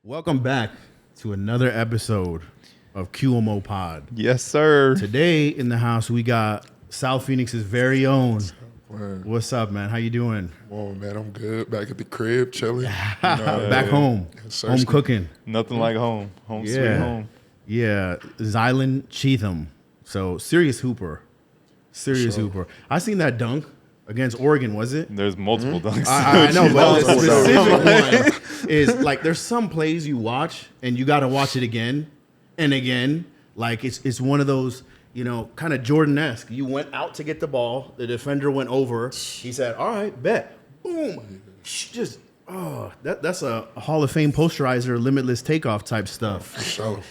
Welcome back to another episode of QMO Pod. Yes, sir. Today in the house we got South Phoenix's very own. Man. What's up, man? How you doing? Oh man, I'm good. Back at the crib, chilling. Back home, home cooking. Nothing like home. Home sweet home. Yeah, Zylan Cheatham. So serious hooper. Serious hooper. I seen that dunk against Oregon, was it? There's multiple dunks. I know, but the specific one is like there's some plays you watch and you got to watch it again and again. Like it's one of those, you know, kind of Jordan-esque. You went out to get the ball. The defender went over. He said, all right, bet. Boom. Just, that's a Hall of Fame posterizer, limitless takeoff type stuff. For sure.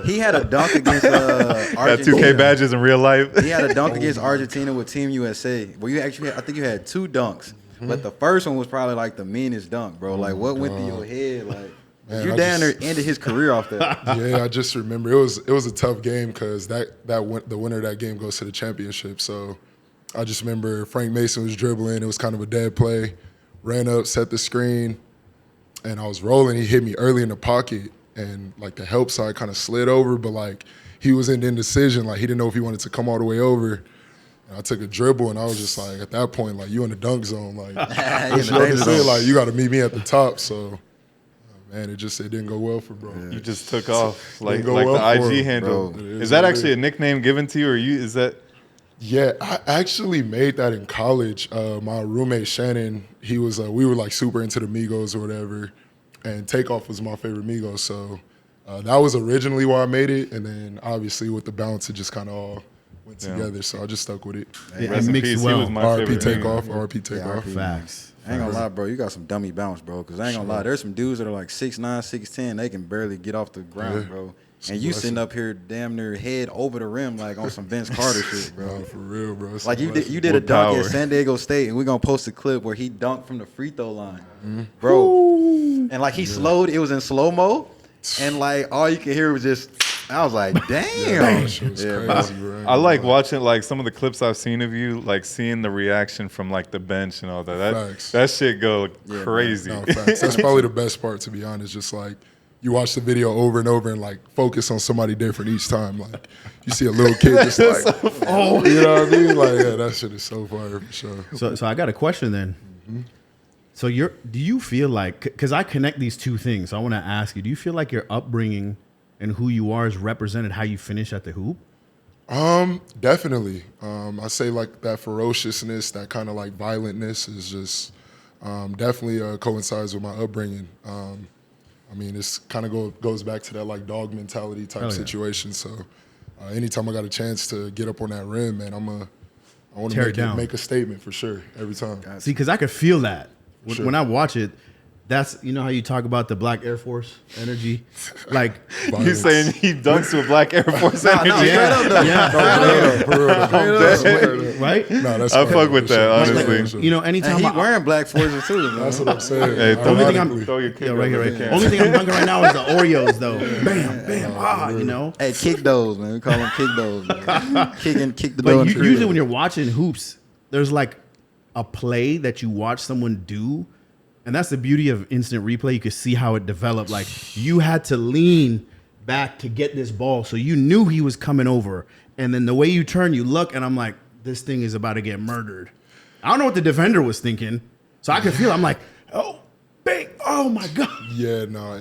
He had a dunk against Argentina. Got 2K badges in real life. He had a dunk against Argentina with Team USA. Well, you actually, I think you had two dunks, but the first one was probably like the meanest dunk, bro. Like, what went through your head? Like, Man, you down there ended his career off that. Yeah, I just remember it was a tough game because the winner of that game goes to the championship. So I just remember Frank Mason was dribbling. It was kind of a dead play. Ran up, set the screen, and I was rolling. He hit me early in the pocket, and like the help side kind of slid over, but like he was in indecision. Like he didn't know if he wanted to come all the way over. And I took a dribble, and I was just like, at that point, like you in the dunk zone, like you understand, like you got to meet me at the top. So. Man, it didn't go well for bro. Yeah. You just took off like the IG handle. Is that actually a nickname given to you, or is that? Yeah, I actually made that in college. My roommate Shannon, he was we were like super into the Migos or whatever, and Takeoff was my favorite Migos. So that was originally why I made it, and then obviously with the bounce, it just kind of all went together. So I just stuck with it. Yeah, it mixed well. He was my RP favorite. Takeoff, RP Takeoff. Facts. I ain't gonna lie, bro. You got some dummy bounce, bro. Because I ain't gonna lie, there's some dudes that are like 6'9", 6'10". They can barely get off the ground, bro. And you sitting up here damn near head over the rim like on some Vince Carter shit, bro. No, for real, bro. Like you did a dunk at San Diego State, and we're gonna post a clip where he dunked from the free throw line, bro. And like he slowed, it was in slow mo, and like all you could hear was just. I was like, damn. That shit was crazy, bro. I like watching like some of the clips I've seen of you, like seeing the reaction from like the bench and all that. That shit go crazy. No, facts. That's probably the best part, to be honest. Just like you watch the video over and over and like focus on somebody different each time. Like you see a little kid just like, you know what I mean? Like, yeah, that shit is so fire for sure. So I got a question then. Mm-hmm. So do you feel like, because I connect these two things, so I want to ask you, do you feel like your upbringing and who you are is represented how you finish at the hoop? Definitely. I say like that ferociousness, that kind of like violentness is just definitely coincides with my upbringing. I mean, it's kind of goes back to that like dog mentality type situation. So anytime I got a chance to get up on that rim, man, I want to make a statement for sure every time. See, because I could feel that when I watch it. That's, you know how you talk about the Black Air Force energy? Like, you saying he dunks with Black Air Force energy? Right? No, that's I fuck with that, honestly. Like, you know, anytime he wearing Black Forces too, man. That's what I'm saying. Hey, only thing I'm right. Only thing I'm dunking right now is the Oreos, though. Bam, bam, you know? Hey, kick those, man. We call them kick those, man. Kick the dough. Usually when you're watching hoops, there's like a play that you watch someone do. And that's the beauty of instant replay. You could see how it developed. Like you had to lean back to get this ball. So you knew he was coming over. And then the way you turn, you look, and I'm like, this thing is about to get murdered. I don't know what the defender was thinking. So I could feel it. I'm like, oh, bang, oh my God. Yeah, no.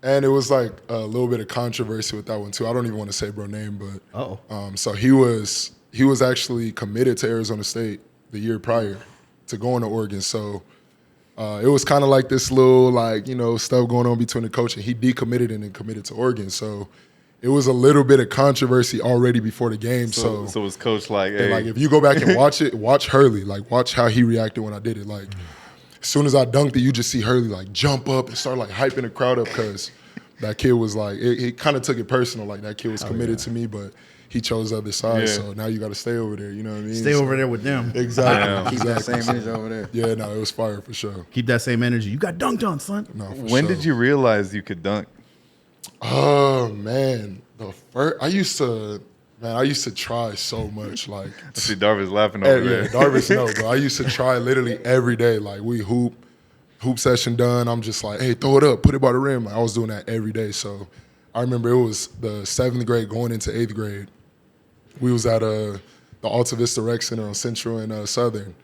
And it was like a little bit of controversy with that one too. I don't even want to say bro name, but so he was actually committed to Arizona State the year prior to going to Oregon. So it was kind of like this little, like, you know, stuff going on between the coach, and he decommitted and then committed to Oregon. So it was a little bit of controversy already before the game. So was coach like, hey. Like, if you go back and watch it, watch Hurley. Like, watch how he reacted when I did it. Like, as soon as I dunked it, you just see Hurley, like, jump up and start, like, hyping the crowd up because that kid was, like, it kind of took it personal. Like, that kid was committed to me, but he chose the other side, so now you got to stay over there. You know what I mean? Stay over there with them. Exactly. Keep that same energy over there. Yeah, no, it was fire for sure. Keep that same energy. You got dunked on, son. No, for when sure. did you realize you could dunk? Oh man, I used to try so much. Like, I see Darvis laughing over there. Yeah, Darvis, no, bro. I used to try literally every day. Like, we hoop. hoop session done, I'm just like, hey, throw it up, put it by the rim. Like, I was doing that every day. So I remember it was the 7th grade going into 8th grade. We was at the Alta Vista Rec Center on Central and Southern.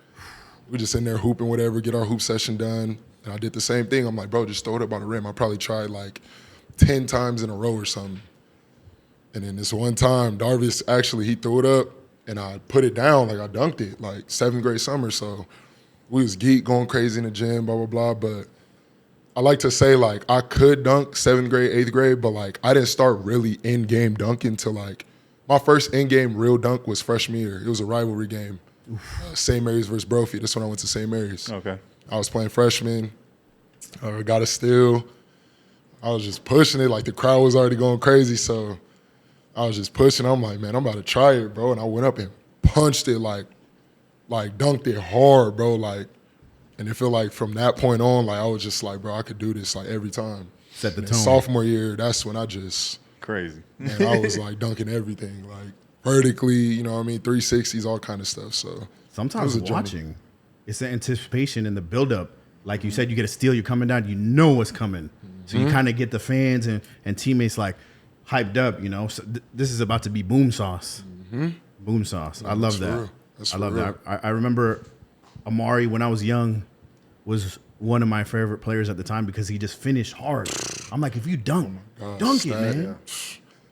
We just in there hooping, whatever, get our hoop session done. And I did the same thing. I'm like, bro, just throw it up by the rim. I probably tried like 10 times in a row or something. And then this one time, Darvis actually, he threw it up and I put it down, like I dunked it, like 7th grade summer. So we was geek, going crazy in the gym, blah, blah, blah. But I like to say, like, I could dunk 7th grade, 8th grade, but like I didn't start really in-game dunking till like, my first in-game real dunk was freshman year. It was a rivalry game. St. Mary's versus Brophy. That's when I went to St. Mary's. Okay. I was playing freshman. Got a steal. I was just pushing it. Like, the crowd was already going crazy, so I was just pushing. I'm like, man, I'm about to try it, bro. And I went up and punched it, like dunked it hard, bro. Like, and it felt like from that point on, like, I was just like, bro, I could do this, like, every time. Set the And tone. sophomore year, that's when I just... Crazy. Man, I was like dunking everything, like vertically, you know what I mean, 360s, all kind of stuff. So sometimes watching, it's the anticipation and the buildup. Like you said, you get a steal, you're coming down, you know what's coming. So you kind of get the fans and teammates like hyped up, you know. So this is about to be boom sauce. Boom sauce. I love that. I love that. I remember Omar, when I was young, was one of my favorite players at the time because he just finished hard. I'm like, if you dunk it, man.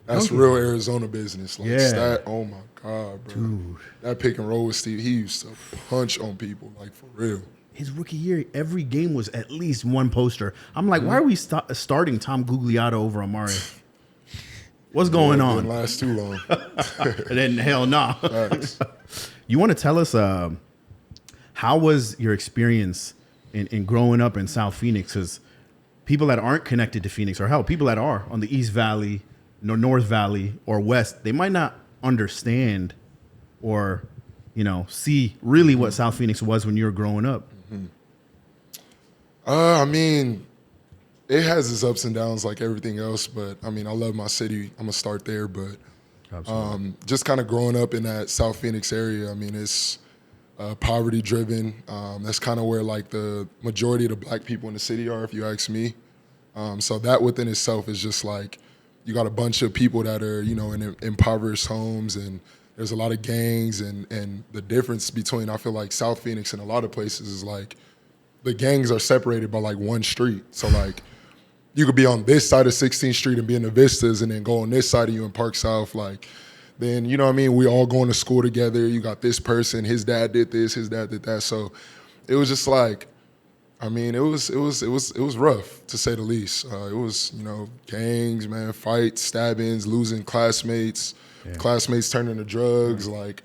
That's real Arizona business. Like, stat, oh my God, bro. Dude. That pick and roll with Steve, he used to punch on people, like, for real. His rookie year, every game was at least one poster. I'm like, why are we starting Tom Gugliotta over Amari? What's going on? Didn't last too long. And then, hell no. Nah. You want to tell us how was your experience in growing up in South Phoenix? Because people that aren't connected to Phoenix, or hell, people that are on the East Valley, North Valley, or West, they might not understand or, you know, see really what South Phoenix was when you were growing up. I mean, it has its ups and downs like everything else, but I mean, I love my city. I'm gonna start there, but just kind of growing up in that South Phoenix area, I mean, it's poverty driven. That's kind of where like the majority of the black people in the city are, if you ask me. So that within itself is just like, you got a bunch of people that are, you know, in impoverished homes, and there's a lot of gangs, and the difference between, I feel like, South Phoenix and a lot of places is like, the gangs are separated by like one street. So like, you could be on this side of 16th Street and be in the Vistas, and then go on this side of you in Park South. Like, then, you know what I mean? We all going to school together. You got this person, his dad did this, his dad did that. So it was just like, I mean, it was rough, to say the least. It was, you know, gangs, man, fights, stabbings, losing classmates, classmates turning to drugs. Like,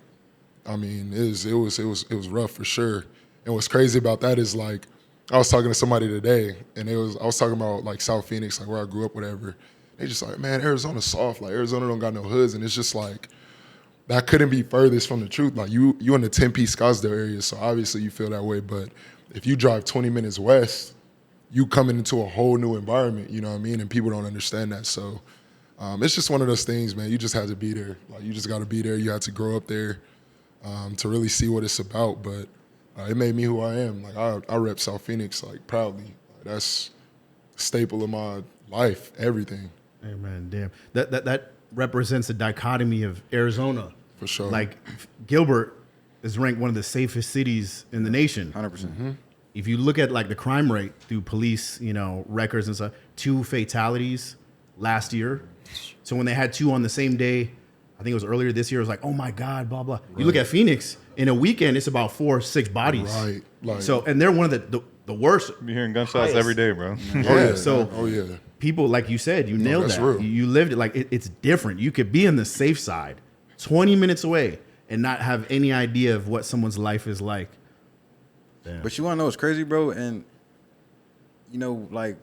I mean, it was rough for sure. And what's crazy about that is, like, I was talking to somebody today, and I was talking about like South Phoenix, like where I grew up, whatever. They just like, man, Arizona's soft. Like, Arizona don't got no hoods, and it's just like, that couldn't be furthest from the truth. Like, you in the Tempe, Scottsdale area, so obviously you feel that way. But if you drive 20 minutes west, you coming into a whole new environment. You know what I mean? And people don't understand that. So it's just one of those things, man. You just have to be there. Like, you just got to be there. You have to grow up there to really see what it's about. But it made me who I am. Like, I rep South Phoenix, like, proudly. Like, that's a staple of my life, everything. Hey, man, damn. That represents a dichotomy of Arizona. For sure. Like, Gilbert is ranked one of the safest cities in the nation. 100%. If you look at, like, the crime rate through police, you know, records and stuff, 2 fatalities last year. So when they had 2 on the same day, I think it was earlier this year, it was like, oh my God, blah, blah. Right. You look at Phoenix, in a weekend, it's about 4 or 6 bodies. Right. Like, so, and they're one of the worst. You're hearing gunshots every day, bro. People, like you said, you nailed that. Real. You lived it. Like, it's different. You could be in the safe side, 20 minutes away, and not have any idea of what someone's life is like. Damn. But you want to know what's crazy, bro? And, you know, like,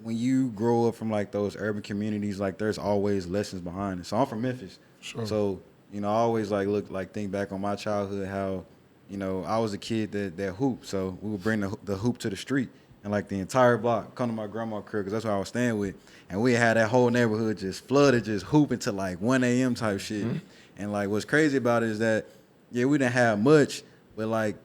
when you grow up from, like, those urban communities, like, there's always lessons behind it. So I'm from Memphis. Sure. So, you know, I always, like, think back on my childhood, how, you know, I was a kid that hooped. So we would bring the hoop to the street, and, like, the entire block come to my grandma's crib, because that's what I was staying with. And we had that whole neighborhood just flooded, just hooping to, like, 1 a.m. type shit. And, like, what's crazy about it is that, yeah, we didn't have much, but, like,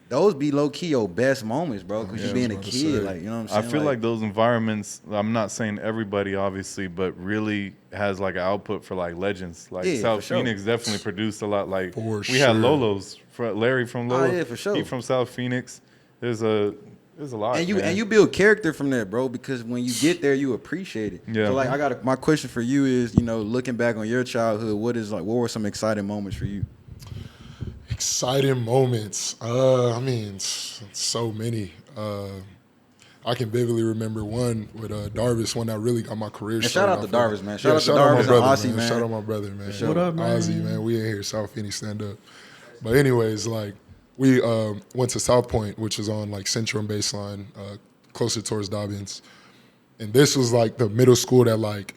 those be low key your best moments, bro. Because you being a kid, like, you know what I'm saying. I feel like those environments. I'm not saying everybody, obviously, but really has like an output for like legends. Like South Phoenix definitely produced a lot. Like we had Lolo's, Larry from Lolo. Oh yeah, for sure. He from South Phoenix. There's a lot. And you build character from there, bro. Because when you get there, you appreciate it. Yeah. So like, my question for you is, you know, looking back on your childhood, what were some exciting moments for you? Exciting moments. I mean, so many. I can vividly remember one with Darvis, one that really got my career started. Shout out to Darvis, man. Shout out to Darvis and Aussie, man. Shout out my brother, man. Sure. What up, man? Aussie, man. We in here, South Phoenix, stand up. But anyways, like, we went to South Point, which is on like Central and Baseline, closer towards Dobbins. And this was like the middle school that like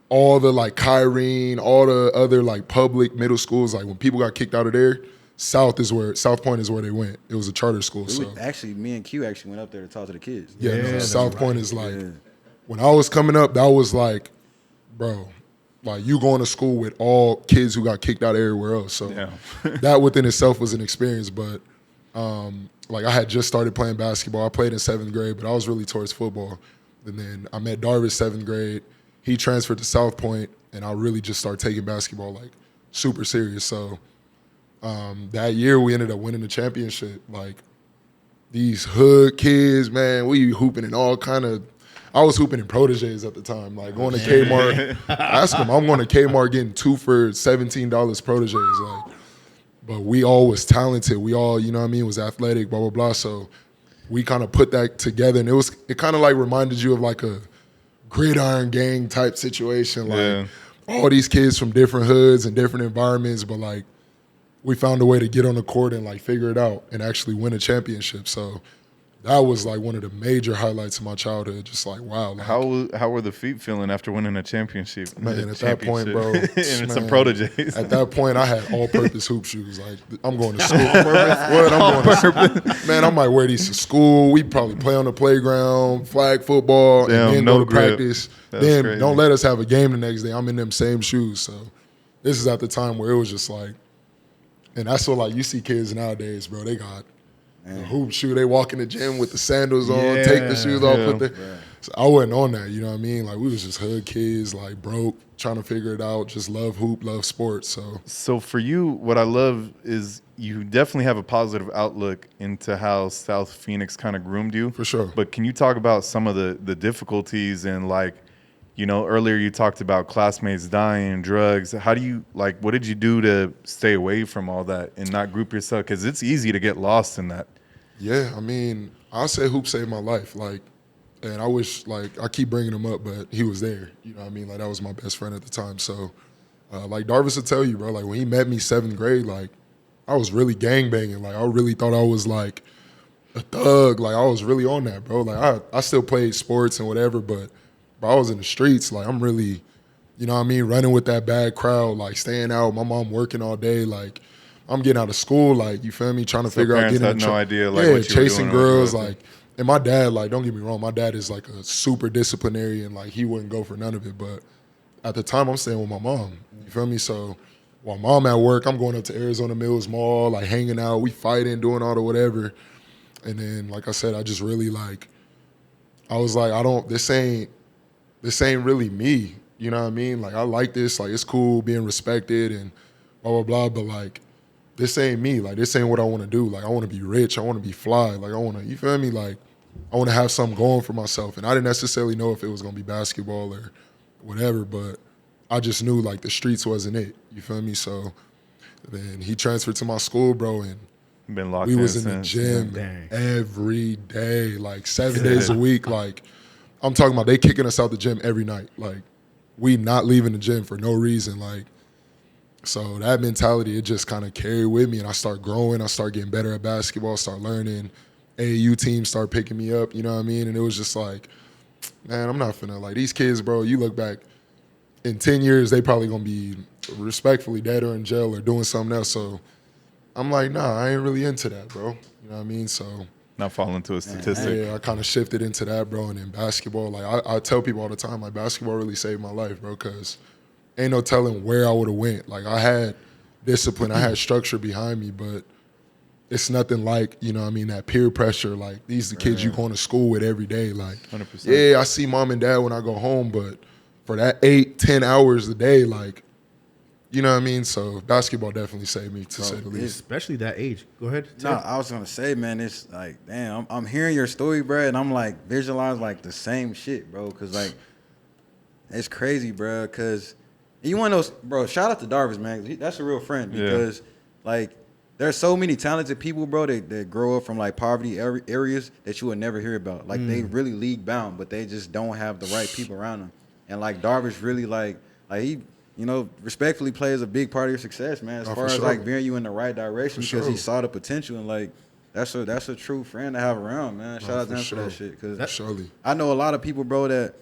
all the like Kyrene, all the other like public middle schools, like when people got kicked out of there, South Point is where they went. It was a charter school. Actually, me and Q actually went up there to talk to the kids. Yeah, South Point is like, when I was coming up, that was like, bro, like you going to school with all kids who got kicked out everywhere else. So that within itself was an experience. But like I had just started playing basketball. I played in 7th grade, but I was really towards football. And then I met Darvis 7th grade. He transferred to South Point, and I really just started taking basketball like super serious. So that year we ended up winning the championship. Like these hood kids, man, we hooping in all kind of. I was hooping in Proteges at the time, like going to Kmart. Ask them, I'm going to Kmart getting 2 for $17 Proteges. Like, but we all was talented. We all, you know what I mean, was athletic, blah, blah, blah. So we kind of put that together, and it kind of like reminded you of like a gridiron gang type situation. Like all these kids from different hoods and different environments, but like we found a way to get on the court and like figure it out and actually win a championship. So that was like one of the major highlights of my childhood. Just like, wow. Like, how were the feet feeling after winning a championship? Man, at that point, bro. And some Proteges. At that point, I had all-purpose hoop shoes. Like, I'm going to school. What? I'm going to school. Man, I might wear these to school. We probably play on the playground, flag football, and then go to practice. Then crazy. Don't let us have a game the next day. I'm in them same shoes. So this is at the time where it was just like, and that's what like you see kids nowadays, bro. They got the hoop shoe. They walk in the gym with the sandals on, take the shoes off, put the. So I wasn't on that, you know what I mean? Like we was just hood kids, like broke, trying to figure it out. Just love hoop, love sports. So for you, what I love is you definitely have a positive outlook into how South Phoenix kind of groomed you. For sure. But can you talk about some of the difficulties and like, you know, earlier you talked about classmates dying, drugs. How do you, like, what did you do to stay away from all that and not group yourself? Because it's easy to get lost in that. Yeah, I mean, I'll say hoop saved my life. Like, and I wish, like, I keep bringing him up, but he was there. You know what I mean? Like, that was my best friend at the time. So, like, Darvis will tell you, bro, like, when he met me 7th grade, like, I was really gangbanging. Like, I really thought I was, like, a thug. Like, I was really on that, bro. Like, I still played sports and whatever, but I was in the streets. Like, I'm really, you know what I mean, running with that bad crowd, like, staying out. My mom working all day. Like, I'm getting out of school, like, you feel me, trying to figure out getting had no idea, like, what you chasing were doing girls, like, and my dad, like, don't get me wrong, my dad is like a super disciplinarian, like, he wouldn't go for none of it, but at the time, I'm staying with my mom, you feel me? So while mom at work, I'm going up to Arizona Mills Mall, like, hanging out, we fighting, doing all the whatever, and then, like I said, I just really, like, I was like, this ain't really me, you know what I mean? Like, I like this, like, it's cool being respected and blah, blah, blah, but, like, this ain't me. Like, this ain't what I want to do. Like, I want to be rich. I want to be fly. Like, I want to, you feel me? Like, I want to have something going for myself. And I didn't necessarily know if it was going to be basketball or whatever, but I just knew, like, the streets wasn't it. You feel me? So then he transferred to my school, bro, and we was in the gym every day, like 7 days a week. Like, I'm talking about they kicking us out the gym every night. Like, we not leaving the gym for no reason. Like, so that mentality, it just kind of carried with me, and I start growing. I start getting better at basketball, start learning. AAU teams start picking me up, you know what I mean? And it was just like, man, I'm not finna, like, these kids, bro, you look back, in 10 years, they probably gonna be respectfully dead or in jail or doing something else. So I'm like, nah, I ain't really into that, bro. You know what I mean? So not fall into a statistic. Yeah, I kind of shifted into that, bro. And then basketball, like, I tell people all the time, like, basketball really saved my life, bro, because ain't no telling where I would have went. Like, I had discipline, I had structure behind me, but it's nothing like, you know what I mean, that peer pressure. Like, these are the kids you going to school with every day. Like, 100%. yeah, I see mom and dad when I go home, but for that 8-10 hours a day, like, you know what I mean? So basketball definitely saved me, to say the least. Especially that age. Go ahead. No, I was gonna say, man, it's like, damn, I'm hearing your story, bro, and I'm like visualizing like the same shit, bro, because like it's crazy, bro. Because you want those, bro. Shout out to Darvis, man. That's a real friend because like there's so many talented people, bro, that grow up from like poverty areas that you would never hear about. Like they really league bound, but they just don't have the right people around them. And like Darvis really like he, you know, respectfully plays a big part of your success, man. As far as like veering you in the right direction because he saw the potential and like that's a true friend to have around, man. Shout out to him for that shit. Because I know a lot of people, bro, that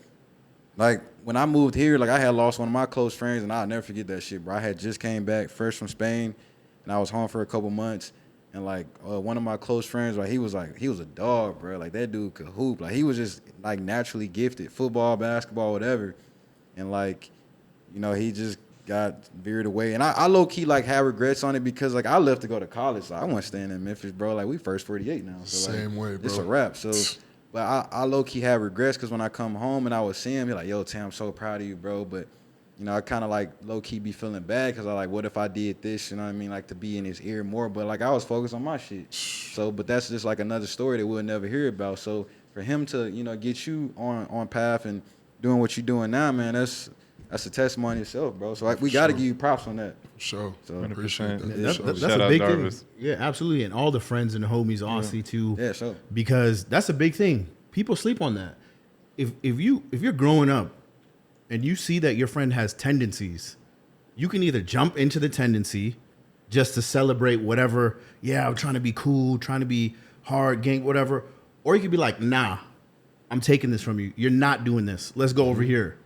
like when I moved here, like I had lost one of my close friends and I'll never forget that shit, bro. I had just came back fresh from Spain and I was home for a couple months. And like one of my close friends, like he was a dog, bro. Like that dude could hoop. Like he was just like naturally gifted, football, basketball, whatever. And like, you know, he just got veered away. And I low-key, like, have regrets on it because, like, I left to go to college. So I wasn't staying in Memphis, bro. Like, we first 48 now. So, Same way, bro. It's a wrap. So, but I low-key have regrets because when I come home and I would see him, he's like, yo, Tam, I'm so proud of you, bro. But, you know, I kind of, like, low-key be feeling bad because I like, what if I did this, you know what I mean? Like, to be in his ear more. But, like, I was focused on my shit. So, but that's just, like, another story that we'll never hear about. So, for him to, you know, get you on path and doing what you're doing now, man, that's a testimony itself, bro. So like, we got to give you props on that. For sure. So, I appreciate that. That's Shout a out big Darvis. thing. Yeah, absolutely. And all the friends and the homies, honestly, too. Yeah, sure. Because that's a big thing. People sleep on that. If you're growing up and you see that your friend has tendencies, you can either jump into the tendency just to celebrate whatever, I'm trying to be cool, trying to be hard, gang, whatever. Or you could be like, nah, I'm taking this from you. You're not doing this. Let's go over here.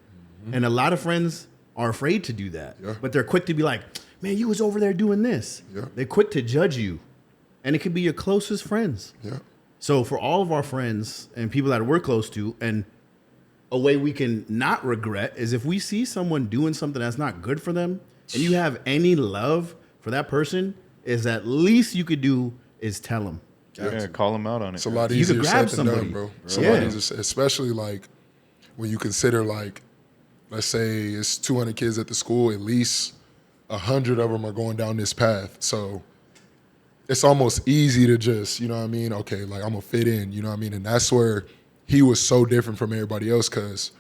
And a lot of friends are afraid to do that. Yeah. But they're quick to be like, man, you was over there doing this. Yeah. They're quick to judge you. And it could be your closest friends. Yeah. So for all of our friends and people that we're close to, and a way we can not regret is if we see someone doing something that's not good for them and you have any love for that person, is at least you could do is tell them. Yeah, call them out on it. It's a lot easier said than done, bro. It's a lot easier, especially like when you consider like, let's say it's 200 kids at the school, at least 100 of them are going down this path. So it's almost easy to just, you know what I mean? Okay, like I'm gonna fit in, you know what I mean? And that's where he was so different from everybody else because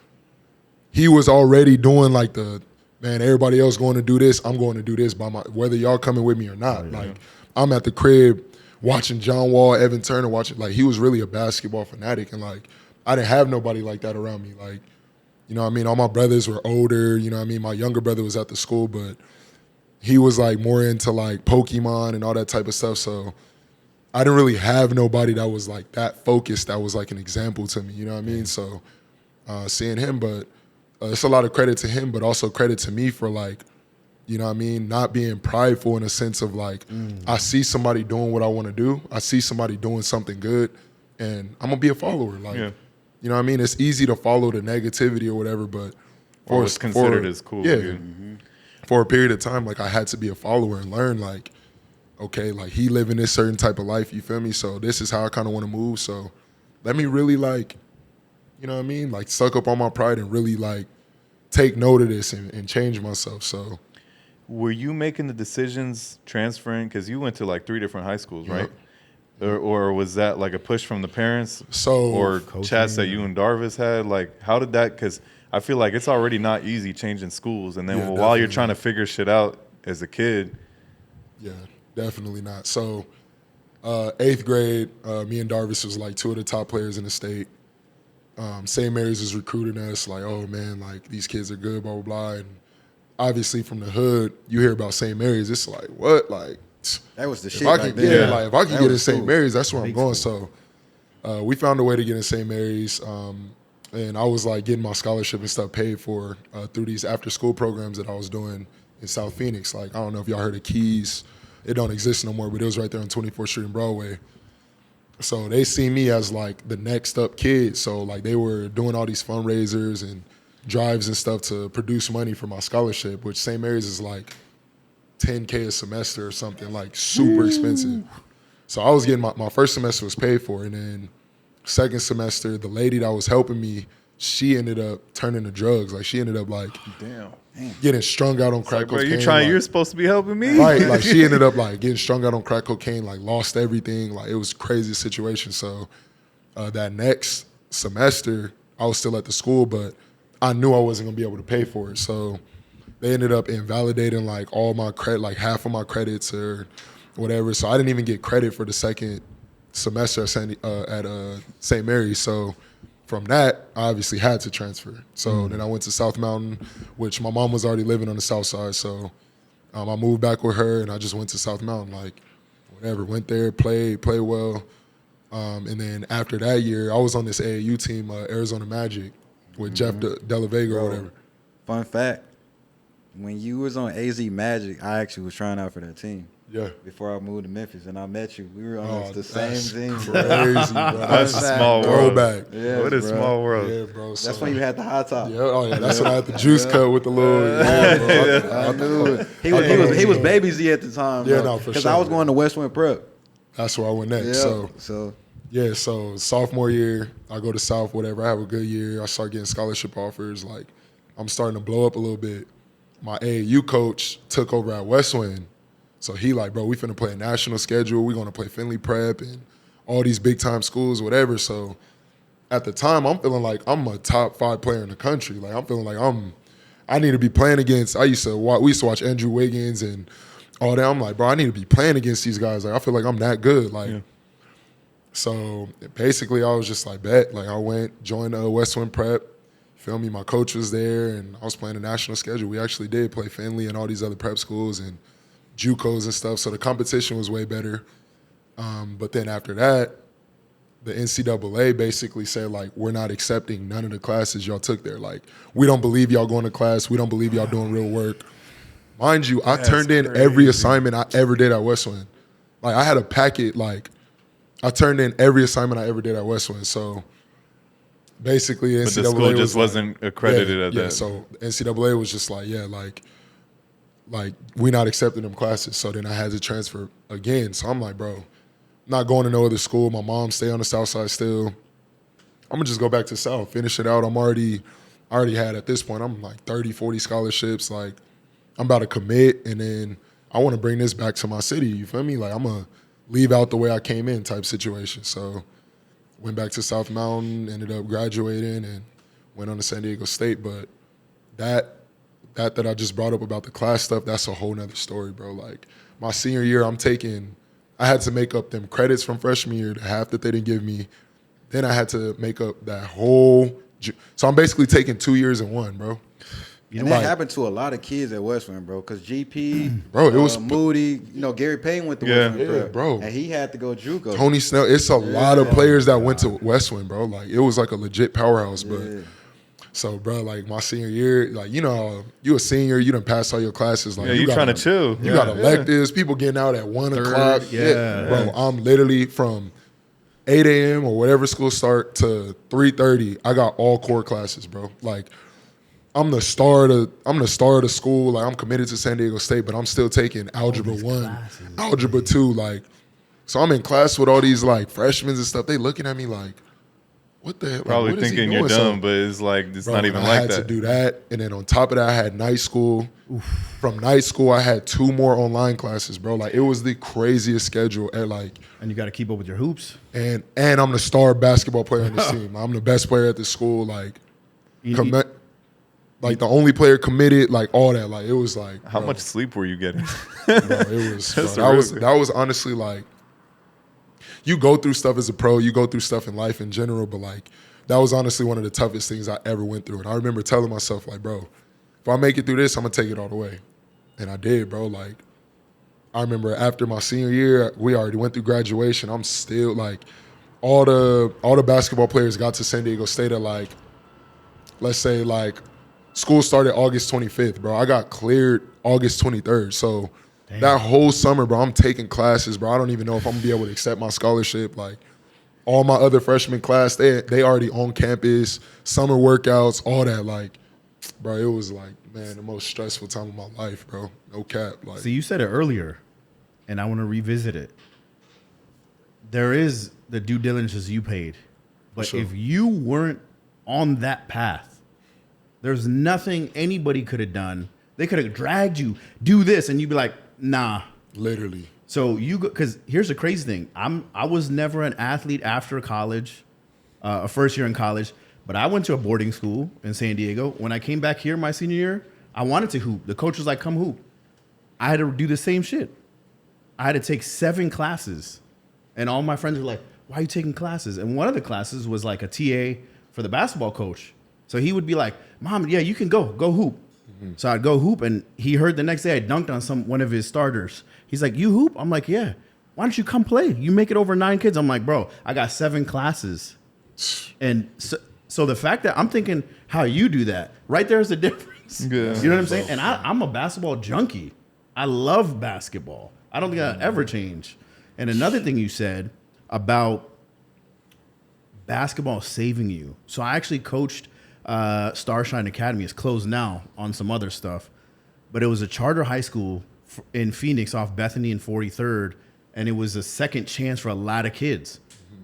he was already doing like man, everybody else going to do this, I'm going to do this by whether y'all coming with me or not. Like I'm at the crib watching John Wall, Evan Turner, like he was really a basketball fanatic and like I didn't have nobody like that around me. Like, you know what I mean? All my brothers were older, you know what I mean? My younger brother was at the school, but he was like more into like Pokemon and all that type of stuff. So I didn't really have nobody that was like that focused, that was like an example to me, you know what I mean? So seeing him, but it's a lot of credit to him, but also credit to me for like, you know what I mean? Not being prideful in a sense of like, I see somebody doing what I want to do. I see somebody doing something good and I'm gonna be a follower. Like, you know what I mean? It's easy to follow the negativity or whatever, but or what's considered as cool. Yeah. For a period of time, like I had to be a follower and learn like, okay, like he living this certain type of life, you feel me? So this is how I kind of want to move. So let me really like, you know what I mean? Like suck up on my pride and really like take note of this and change myself. So were you making the decisions transferring? Because you went to like 3 different high schools, right? Or was that like a push from the parents? Or chats that you and Darvis had? Like, how did that? Because I feel like it's already not easy changing schools. And then while you're trying to figure shit out as a kid. Yeah, definitely not. So 8th grade, me and Darvis was like 2 of the top players in the state. St. Mary's was recruiting us like, oh man, like these kids are good, blah, blah, blah. And obviously from the hood, you hear about St. Mary's, it's like, what? Like, that was the shit. Like if I could get in St. Mary's, that's where I'm going. So we found a way to get in St. Mary's, and I was like getting my scholarship and stuff paid for through these after-school programs that I was doing in South Phoenix. Like I don't know if y'all heard of Qays. It don't exist no more, but it was right there on 24th Street and Broadway. So they see me as like the next up kid. So like they were doing all these fundraisers and drives and stuff to produce money for my scholarship, which St. Mary's is like $10K a semester or something, like super expensive. So I was getting my first semester was paid for, and then second semester, the lady that was helping me, she ended up turning to drugs. Like she ended up like getting strung out on crack cocaine. You're supposed to be helping me, right? Like she ended up like getting strung out on crack cocaine, like lost everything. Like it was a crazy situation. So that next semester, I was still at the school, but I knew I wasn't gonna be able to pay for it. So they ended up invalidating like all my credit, like half of my credits or whatever. So I didn't even get credit for the second semester at St. Mary's. So from that, I obviously had to transfer. So then I went to South Mountain, which my mom was already living on the south side. So I moved back with her, and I just went to South Mountain, like whatever. Went there, played well. And then after that year, I was on this AAU team, Arizona Magic, with Jeff Della Vega or whatever. Fun fact, when you was on AZ Magic, I actually was trying out for that team. Yeah. Before I moved to Memphis, and I met you. We were on the same team. Crazy, bro. That's a small world. Throwback. Yeah, What a small world. Yeah, bro. That's when you had the hot top. Yeah, oh yeah, that's when I had the juice cut with the little. Yeah, bro. I knew it. He was baby Z at the time. Yeah, bro, no, for Because sure. I was going to Westwind Prep. That's where I went next. Yeah. So sophomore year, I go to South, whatever. I have a good year. I start getting scholarship offers. Like, I'm starting to blow up a little bit. My AAU coach took over at Westwind. So he like, bro, we finna play a national schedule. We're gonna play Finley Prep and all these big time schools, whatever. So at the time, I'm feeling like I'm a top 5 player in the country. Like I'm feeling like I need to be playing against. We used to watch Andrew Wiggins and all that. I'm like, bro, I need to be playing against these guys. Like I feel like I'm that good. Like, so basically, I was just like, bet. Like I joined Westwind Prep. Feel me? My coach was there, and I was playing a national schedule. We actually did play Finley and all these other prep schools and JUCOs and stuff. So the competition was way better. But then after that, the NCAA basically said, like, we're not accepting none of the classes y'all took there. Like, we don't believe y'all going to class. We don't believe y'all doing real work. Mind you, I turned in every assignment I ever did at Westwind. Like, I had a packet, like, I turned in every assignment I ever did at Westwind. So basically, NCAA But the school just wasn't accredited at that. So NCAA was just like, like we're not accepting them classes. So then I had to transfer again. So I'm like, bro, I'm not going to no other school. My mom stay on the south side still. I'm gonna just go back to South, finish it out. I already had at this point, I'm like 30, 40 scholarships. Like I'm about to commit, and then I want to bring this back to my city. You feel me? Like I'm gonna leave out the way I came in type situation. So went back to South Mountain, ended up graduating, and went on to San Diego State. But that I just brought up about the class stuff, that's a whole nother story, bro. Like my senior year, I had to make up them credits from freshman year, the half that they didn't give me. Then I had to make up that whole, so I'm basically taking 2 years in one, bro. And that happened to a lot of kids at Westwind, bro. Because GP, bro, it was Moody. Gary Payne went to Westwind, Prep, bro. and he had to go JUCO. Tony Snell. It's a lot of players that went to Westwind, bro. Like it was like a legit powerhouse, but. So, bro, like my senior year, like you a senior, you done passed all your classes. Like you trying to chill. You got electives, people getting out at 1 o'clock. Yeah, bro, I'm literally from 8 a.m. or whatever school start to 3:30. I got all core classes, bro. Like I'm the star of the school. Like I'm committed to San Diego State, but I'm still taking algebra 1, algebra 2. Like, so I'm in class with all these like freshmen and stuff. They looking at me like, what the hell? Probably like, what thinking you're dumb, but it's like it's bro, not even I like had that. to do that, and then on top of that, I had night school. From night school, I had 2 more online classes, bro. Like it was the craziest schedule. And you got to keep up with your hoops. And I'm the star basketball player on this team. I'm the best player at the school. Like, like the only player committed. Like all that. Like it was like. How much sleep were you getting? Bro, it was. That was honestly like. You go through stuff as a pro, you go through stuff in life in general, but like that was honestly one of the toughest things I ever went through. And I remember telling myself, like, bro, if I make it through this, I'm gonna take it all the way. And I did, bro. Like I remember after my senior year, we already went through graduation. I'm still like all the basketball players got to San Diego State at like, let's say like school started August 25th, bro. I got cleared August 23rd. So that whole summer, bro, I'm taking classes, bro. I don't even know if I'm gonna be able to accept my scholarship. Like all my other freshman class, they already on campus, summer workouts, all that. Like, bro, it was like, man, the most stressful time of my life, bro. No cap. Like, So you said it earlier, and I want to revisit it. there is the due diligence you paid. But Sure. if you weren't on that path, there's nothing anybody could have done. They could have dragged you, do this, and you'd be like, nah. Literally. So you go, because here's the crazy thing. I was never an athlete after college, a first year in college, but I went to a boarding school in San Diego. When I came back here my senior year, I wanted to hoop. The coach was like, come hoop. I had to do the same shit. I had to take 7 classes. And all my friends were like, why are you taking classes? And one of the classes was like a TA for the basketball coach. So he would be like, Mom, yeah, you can go hoop. Mm-hmm. So I'd go hoop, and he heard the next day I dunked on one of his starters. He's like, you hoop? I'm like, yeah. Why don't you come play? You make it over 9 kids. I'm like, bro, I got 7 classes. And so the fact that I'm thinking how you do that, right there is the difference. Yeah. You know what I'm saying? And I'm a basketball junkie. I love basketball. I don't think I'll ever change. And another thing you said about basketball saving you. So I actually coached Starshine Academy. It's closed now on some other stuff. But it was a charter high school in Phoenix off Bethany and 43rd. And it was a second chance for a lot of kids.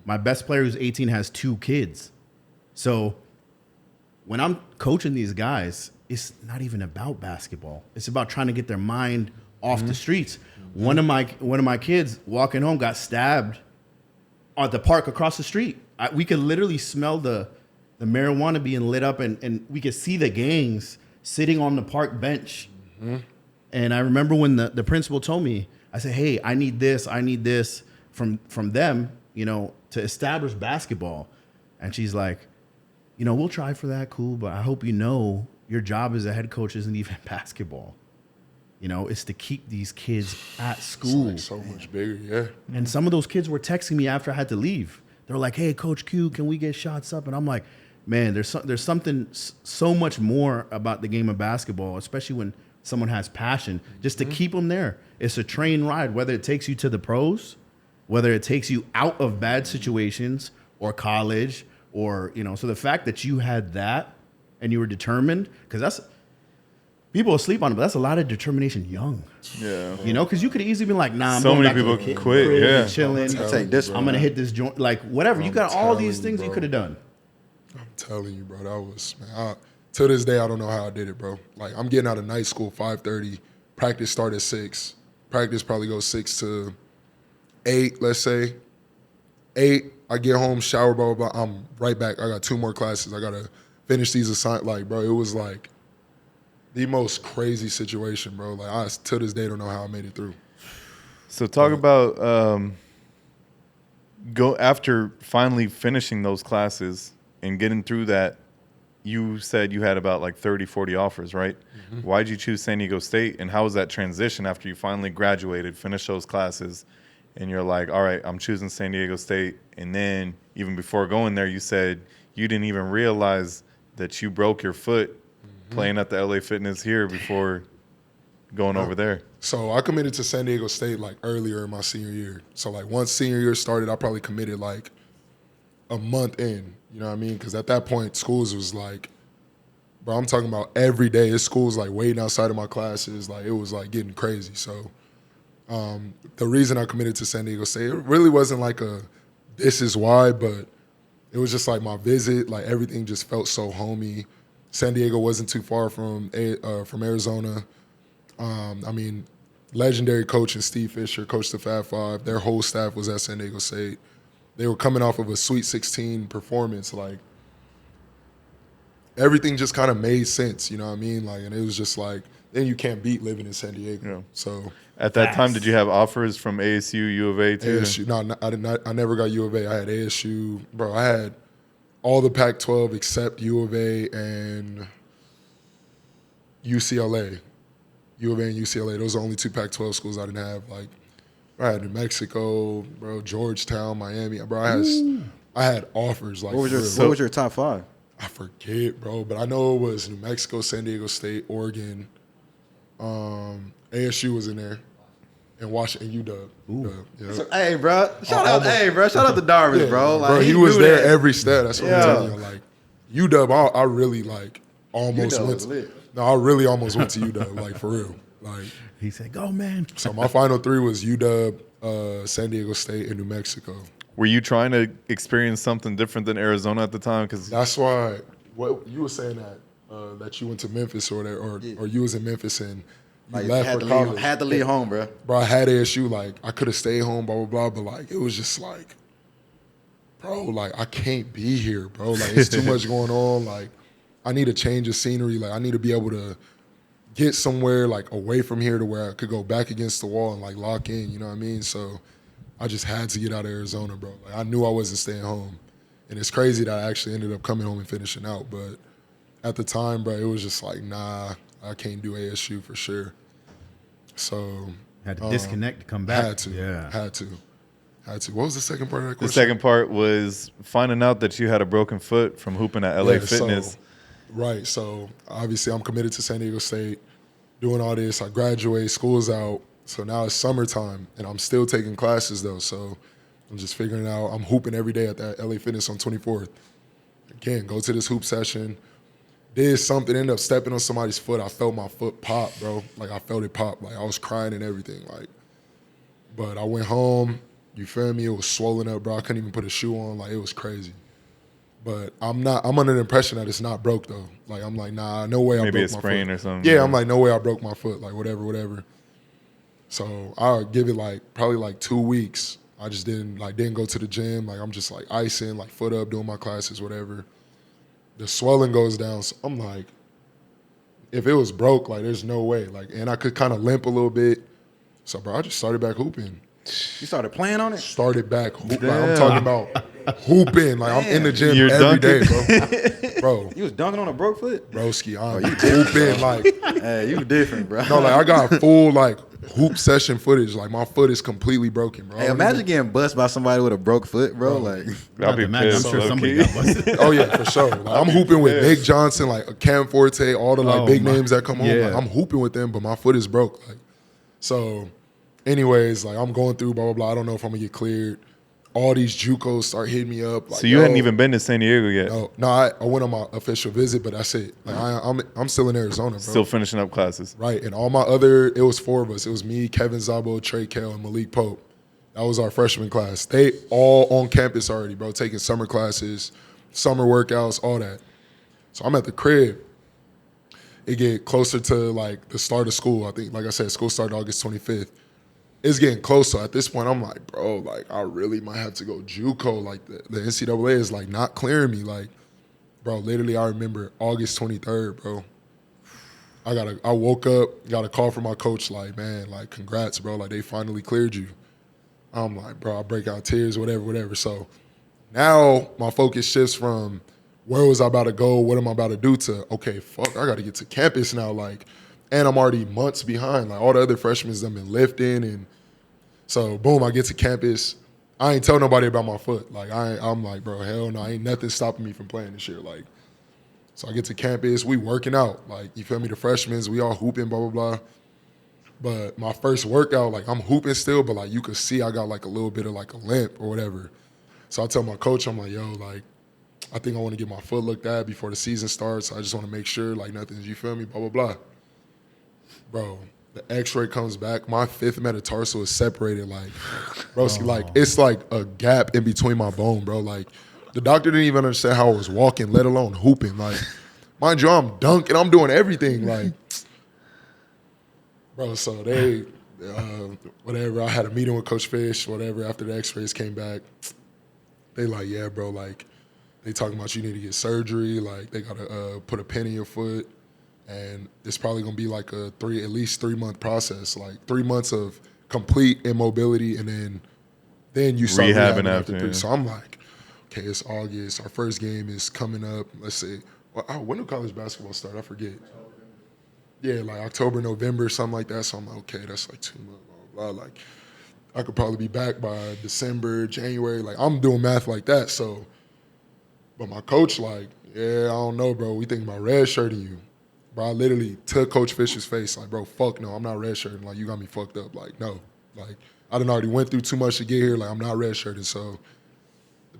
My best player who's 18 has 2 kids. So when I'm coaching these guys, it's not even about basketball. It's about trying to get their mind off the streets. One of my kids walking home got stabbed at the park across the street. We could literally smell the marijuana being lit up, and we could see the gangs sitting on the park bench. Mm-hmm. And I remember when the principal told me, I said, hey, I need this from them, to establish basketball. And she's like, we'll try for that, cool, but I hope your job as a head coach isn't even basketball. It's to keep these kids at school. It's like so much bigger, yeah. And some of those kids were texting me after I had to leave. They were like, hey, Coach Q, can we get shots up? And I'm like, man, there's something so much more about the game of basketball, especially when someone has passion, just to keep them there. It's a train ride, whether it takes you to the pros, whether it takes you out of bad situations or college or, so the fact that you had that and you were determined, because that's, people sleep on it, but that's a lot of determination young. Yeah. Because you could easily be like, nah, I'm So going many back to people the quit, crib, yeah. chilling. Take this I'm going to hit this joint, like whatever. You got all these things you could have done. I'm telling you, bro, that was, man, to this day, I don't know how I did it, bro. Like, I'm getting out of night school 5:30, practice start at 6. Practice probably goes 6 to 8, let's say. 8, I get home, shower, blah, blah, blah. I'm right back. I got 2 more classes. I got to finish these assignments. Like, bro, it was like the most crazy situation, bro. Like, I, to this day, don't know how I made it through. So talk about go after finally finishing those classes and getting through that. You said you had about like 30, 40 offers, right? Mm-hmm. Why did you choose San Diego State? And how was that transition after you finally graduated, finished those classes, and you're like, all right, I'm choosing San Diego State. And then even before going there, you said you didn't even realize that you broke your foot playing at the LA Fitness here before going over there. So I committed to San Diego State like earlier in my senior year. So like once senior year started, I probably committed like a month in. You know what I mean? Because at that point, schools was like, bro, I'm talking about every day. This school was like waiting outside of my classes. Like it was like getting crazy. So the reason I committed to San Diego State, it really wasn't like this is why, but it was just like my visit. Like everything just felt so homey. San Diego wasn't too far from Arizona. I mean, legendary coach and Steve Fisher coached the Fab Five. Their whole staff was at San Diego State. They were coming off of a Sweet 16 performance. Like, everything just kind of made sense, you know what I mean? Like, and it was just like, then you can't beat living in San Diego. Yeah. So at that time, did you have offers from ASU, U of A too? ASU, no, I did not. I never got U of A. I had ASU. Bro, I had all the Pac-12 except U of A and UCLA. U of A and UCLA. Those are the only 2 Pac-12 schools I didn't have. Like, I had New Mexico, bro, Georgetown, Miami. Bro, I had offers. Like, what was your top 5? I forget, bro, but I know it was New Mexico, San Diego State, Oregon. ASU was in there, and Washington, UW. Yeah. So, hey, bro, shout out to Darvish, yeah, bro. Like, bro, he was there every step. That's what I'm telling you. Like, UW, I really like almost UW went. was lit. No, I really almost went to UW, like for real. Like, he said, "Go, man." So my final 3 was UW, San Diego State, and New Mexico. Were you trying to experience something different than Arizona at the time? Because that's why what you were saying that you went to Memphis or you was in Memphis and you left for college. Had to leave home, bro. Bro, I had ASU. Like, I could have stayed home, blah, blah, blah. But, like, it was just like, bro, like, I can't be here, bro. Like, it's too much going on. Like, I need a change of scenery. Like, I need to be able to get somewhere, like, away from here to where I could go back against the wall and, like, lock in. You know what I mean? So I just had to get out of Arizona, bro. Like, I knew I wasn't staying home. And it's crazy that I actually ended up coming home and finishing out. But at the time, bro, it was just like, nah, I can't do ASU for sure. So had to disconnect to come back. Had to. What was the second part of that question? the second part was finding out that you had a broken foot from hooping at LA Fitness. So obviously I'm committed to San Diego State, doing all this. I graduate, school's out. So now it's summertime, and I'm still taking classes, though. So I'm just figuring out. I'm hooping every day at that LA Fitness on 24th. Again, go to this hoop session. Did something, ended up stepping on somebody's foot. I felt my foot pop, bro. Like, I felt it pop. Like, I was crying and everything. Like, but I went home. You feel me? It was swollen up, bro. I couldn't even put a shoe on. Like, it was crazy. But I'm under the impression that it's not broke, though. Like, I'm like, nah, no way I broke my foot. Maybe a sprain or something. Yeah, I'm like, no way I broke my foot. Like, whatever. So I'll give it, like, probably, like, 2 weeks. I just didn't go to the gym. Like, I'm just, like, icing, like, foot up, doing my classes, whatever. The swelling goes down. So I'm like, if it was broke, like, there's no way. Like, and I could kind of limp a little bit. So, bro, I just started back hooping. You started playing on it? Started back hooping. Like, I'm talking about hooping. Like, I'm in the gym You're every dunking. day, bro. You was dunking on a broke foot? Broski, I'm hooping. Like, hey, you different, bro. no, like, I got full, like, hoop session footage. Like, my foot is completely broken, bro. Hey, imagine getting bust by somebody with a broke foot, bro. Like, I'll be pissed. I'm sure somebody got busted. Oh, yeah, for sure. Like, I'm hooping with Nick Johnson, like, Cam Forte, all the, like, big names that come on. Like, I'm hooping with them, but my foot is broke. Like, so, anyways, like, I'm going through, blah, blah, blah. I don't know if I'm going to get cleared. All these JUCOs start hitting me up. Like, So you hadn't even been to San Diego yet? No, I went on my official visit, but that's it. Like, I'm still in Arizona, bro. Still finishing up classes. Right, and all it was 4 of us. It was me, Kevin Zabo, Trey Kell, and Malik Pope. That was our freshman class. They all on campus already, bro, taking summer classes, summer workouts, all that. So I'm at the crib. It get closer to, like, the start of school. I think, like I said, school started August 25th. It's getting closer. At this point, I'm like, bro, like, I really might have to go JUCO. Like, the NCAA is, like, not clearing me. Like, bro, literally, I remember August 23rd, bro. I woke up, got a call from my coach, like, man, like, congrats, bro. Like, they finally cleared you. I'm like, bro, I break out tears, whatever. So now my focus shifts from where was I about to go, what am I about to do, to, okay, fuck, I got to get to campus now, like, and I'm already months behind. Like, all the other freshmen have been lifting, and so, boom, I get to campus. I ain't tell nobody about my foot. Like, I'm like, bro, hell no, ain't nothing stopping me from playing this year. Like, so I get to campus, we working out. Like, you feel me, the freshmen, we all hooping, blah, blah, blah. But my first workout, like, I'm hooping still, but, like, you could see I got, like, a little bit of, like, a limp or whatever. So I tell my coach, I'm like, yo, like, I think I want to get my foot looked at before the season starts. I just want to make sure, like, nothing's, you feel me, blah, blah, blah. Bro, the x-ray comes back. My 5th metatarsal is separated. Like, bro, like, it's like a gap in between my bone, bro. Like, the doctor didn't even understand how I was walking, let alone hooping. Like, mind you, I'm dunking. I'm doing everything. Like, bro, so they, whatever. I had a meeting with Coach Fish, whatever, after the x-rays came back. They like, yeah, bro, like, they talking about you need to get surgery. Like, they got to put a pin in your foot. And it's probably gonna be like at least 3 month process, like 3 months of complete immobility, and then you start rehabbing after 3. Yeah. So I'm like, okay, it's August. Our first game is coming up. Let's see, when do college basketball start? I forget. Yeah, like October, November, something like that. So I'm like, okay, that's like 2 months. Blah, blah, blah. Like, I could probably be back by December, January. Like, I'm doing math like that. So, but my coach like, yeah, I don't know, bro. We thinking about redshirting you. Bro, I literally took Coach Fisher's face, like, bro, fuck no, I'm not redshirting. Like, you got me fucked up. Like, no. Like, I done already went through too much to get here. Like, I'm not redshirting. So,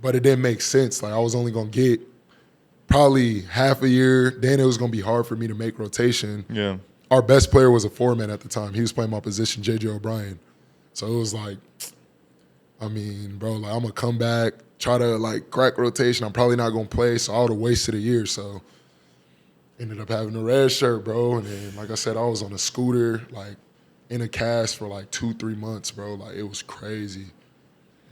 but it didn't make sense. Like, I was only going to get probably half a year. Then it was going to be hard for me to make rotation. Yeah. Our best player was a 4-man at the time. He was playing my position, J.J. O'Brien. So it was like, I mean, bro, like I'm gonna come back, try to like crack rotation. I'm probably not gonna play, so I would have wasted a year. So ended up having a red shirt, bro. And then, like I said, I was on a scooter, like in a cast for like 2-3 months, bro. Like it was crazy.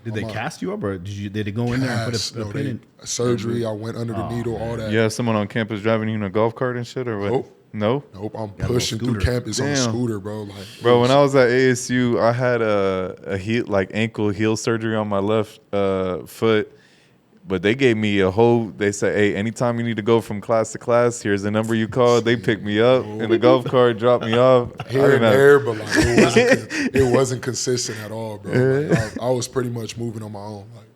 Did they cast you up, or did it go in there and put a pin in? Surgery. I went under the needle, all that. You have someone on campus driving you in a golf cart and shit, or what? Nope. No? Nope. I'm pushing through campus on a scooter, bro. Like, bro, when I was at ASU, I had a heel, like ankle heel surgery on my left foot. But they gave me they said, hey, anytime you need to go from class to class, here's the number you call. They picked me up in the golf cart, dropped me off. Here and there, but like it wasn't consistent at all, bro. Like, I was pretty much moving on my own. Like,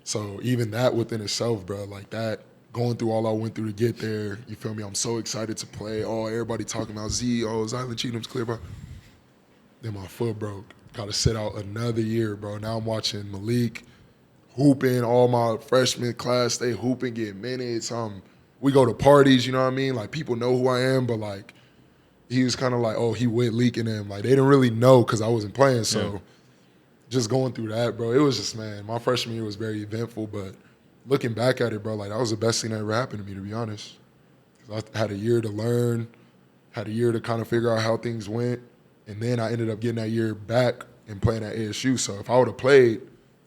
so even that within itself, bro, like that, going through all I went through to get there, you feel me? I'm so excited to play. Oh, everybody talking about Zylan Cheatham's clear, bro. Then my foot broke. Got to sit out another year, bro. Now I'm watching Malik hooping, all my freshman class, they hooping, getting minutes. We go to parties, you know what I mean? Like, people know who I am, but, like, he was kind of like, oh, he went leaking them. Like, they didn't really know because I wasn't playing. So, just going through that, bro, it was just, man, my freshman year was very eventful. But looking back at it, bro, like, that was the best thing that ever happened to me, to be honest. 'Cause I had a year to learn, had a year to kind of figure out how things went. And then I ended up getting that year back and playing at ASU. So, if I would have played,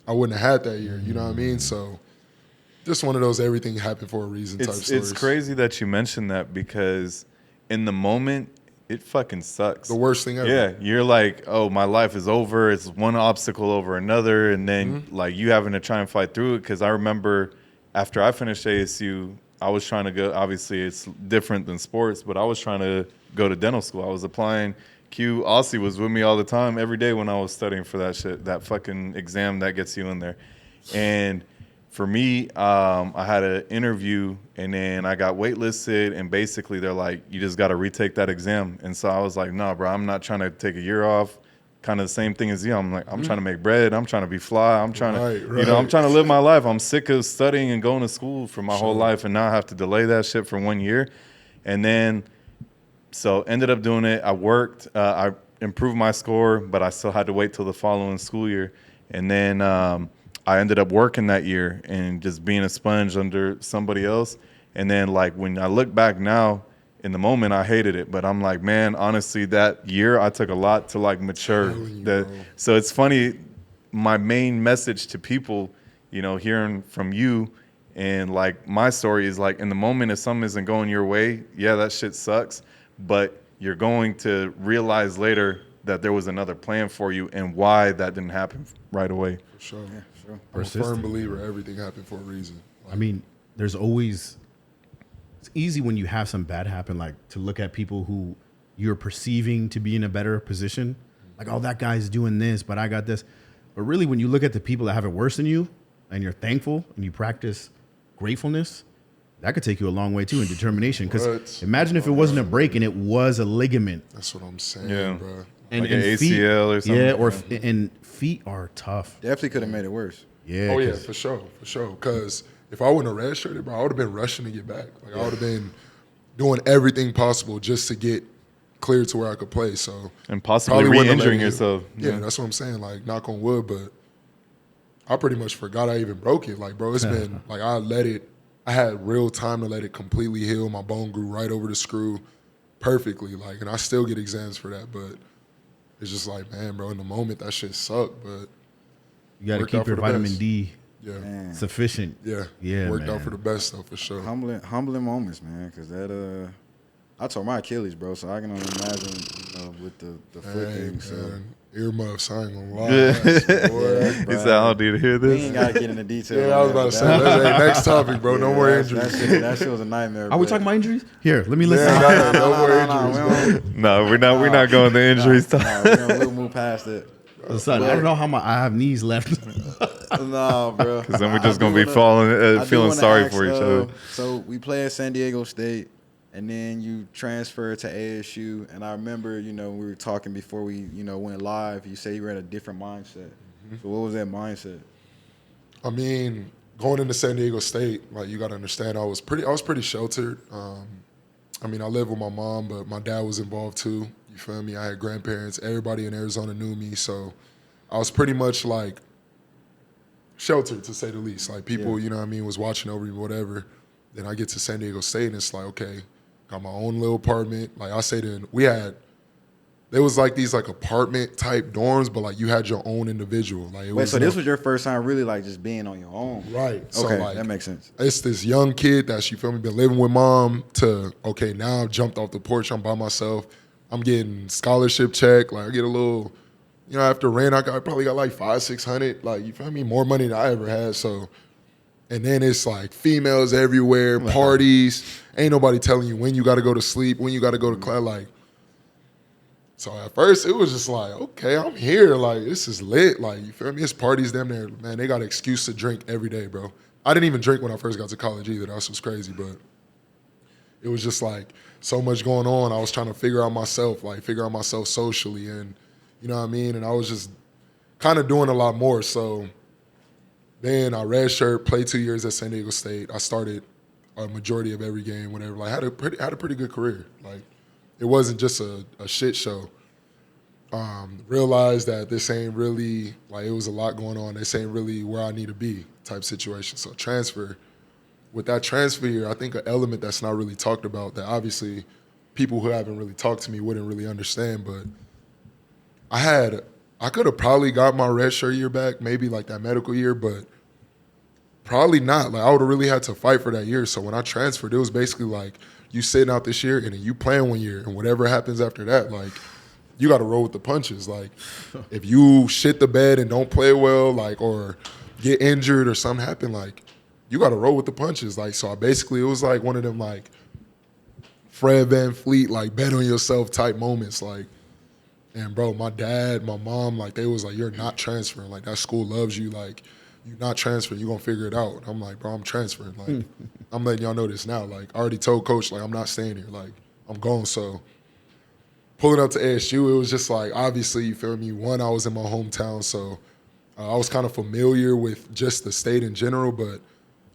I wouldn't have had that year, you know what I mean? So just one of those everything happened for a reason type stories. It's crazy that you mentioned that because in the moment, it fucking sucks. The worst thing ever. Yeah, you're like, oh, my life is over. It's one obstacle over another. And then like you having to try and fight through it. Because I remember after I finished ASU, I was trying to go, obviously it's different than sports, but I was trying to go to dental school. I was applying. Aussie was with me all the time, every day when I was studying for that shit, that fucking exam that gets you in there. And for me, I had an interview, and then I got waitlisted, and basically they're like, you just got to retake that exam. And so I was like, nah, bro, I'm not trying to take a year off. Kind of the same thing as you. I'm like, I'm trying to make bread. I'm trying to be fly. I'm trying to, you know, I'm trying to live my life. I'm sick of studying and going to school for my whole life, and now I have to delay that shit for 1 year. And then so ended up doing it. I worked. I improved my score, but I still had to wait till the following school year. And then I ended up working that year and just being a sponge under somebody else. And then, like, when I look back now, in the moment, I hated it. But I'm like, man, honestly, that year I took a lot to, like, mature. So it's funny. My main message to people, you know, hearing from you and, like, my story is, like, in the moment, if something isn't going your way, yeah, that shit sucks. But you're going to realize later that there was another plan for you and why that didn't happen right away. For sure. Yeah, sure. I'm a firm believer everything happened for a reason. Like, I mean, there's always – it's easy when you have some bad happen, like, to look at people who you're perceiving to be in a better position. Like, oh, that guy's doing this, but I got this. But really, when you look at the people that have it worse than you and you're thankful and you practice gratefulness – that could take you a long way, too, in determination. Because imagine if it wasn't a break and it was a ligament. That's what I'm saying, bro. And, like an ACL or something. Yeah, and feet are tough. Definitely could have made it worse. Yeah. Oh, yeah, for sure. Because if I wouldn't have redshirted, bro, I would have been rushing to get back. Like, I would have been doing everything possible just to get cleared to where I could play. So and possibly re-injuring yourself. Yeah, that's what I'm saying. Like, knock on wood. But I pretty much forgot I even broke it. Like, bro, it's been, like, I had real time to let it completely heal. My bone grew right over the screw perfectly, like, and I still get exams for that. But it's just like, man, bro, in the moment that shit sucked. But you got to keep your vitamin D Yeah. sufficient. Yeah. Yeah, Worked man. out for the best, though, for sure. Humbling moments, man, because that I tore my Achilles, bro, so I can only imagine, you know, with the foot thing. So. Earmuffs, I ain't gonna lie. He said, I don't need to hear this. We ain't got to get into detail. Yeah, I was about to say, that's next topic, bro. No more injuries. That shit was a nightmare. Are we talking about injuries? Here, let me listen. No more injuries, bro. No, we're not going to injuries. We'll move past it. Son, I don't know how I have knees left. No, bro. Because then we're just going to be feeling sorry for each other. So we play at San Diego State, and then you transfer to ASU. And I remember, you know, we were talking before we, you know, went live. You say you were in a different mindset. Mm-hmm. So what was that mindset? I mean, going into San Diego State, like, you got to understand, I was pretty sheltered. I mean, I lived with my mom, but my dad was involved too. You feel me? I had grandparents. Everybody in Arizona knew me, so I was pretty much like sheltered, to say the least. Like, people, you know what I mean, was watching over me, whatever. Then I get to San Diego State, and it's like, okay, got my own little apartment. Like, I say then, there was like these like apartment type dorms, but like you had your own individual. Like, Wait, so this was your first time really like just being on your own? Right. So Okay, like, that makes sense. It's this young kid that, you feel me, been living with mom to, okay, now I've jumped off the porch, I'm by myself. I'm getting scholarship check. Like, I get a little, you know, after rent, I probably got like $500-600. Like, you feel me, more money than I ever had. So, and then it's like females everywhere, parties. Ain't nobody telling you when you got to go to sleep, when you got to go to class. Like, so at first it was just like, okay, I'm here. Like, this is lit. Like, you feel me? It's parties down there. Man, they got an excuse to drink every day, bro. I didn't even drink when I first got to college either. That was crazy, but it was just like so much going on. I was trying to figure out myself socially, and you know what I mean? And I was just kind of doing a lot more. So then I redshirt, played 2 years at San Diego State. I started a majority of every game, whatever. Like, had a pretty good career. Like, it wasn't just a shit show. Realized that this ain't really, like, it was a lot going on. This ain't really where I need to be type situation. So transfer. With that transfer year, I think an element that's not really talked about, that obviously people who haven't really talked to me wouldn't really understand, but I could have probably got my redshirt year back, maybe like that medical year, but probably not. Like, I would have really had to fight for that year. So when I transferred, it was basically like, you sitting out this year and then you playing 1 year, and whatever happens after that, like, you got to roll with the punches. Like, if you shit the bed and don't play well, like, or get injured or something happen, like, you got to roll with the punches. Like, so it was like one of them, like, Fred VanVleet, like, bet on yourself type moments. Like, and bro, my dad, my mom, like, they was like, you're not transferring. Like, that school loves you. Like, you're not transferring. You're going to figure it out. And I'm like, bro, I'm transferring. Like, I'm letting y'all know this now. Like, I already told coach, like, I'm not staying here. Like, I'm going. So pulling up to ASU, it was just like, obviously, you feel me? One, I was in my hometown, so I was kind of familiar with just the state in general, but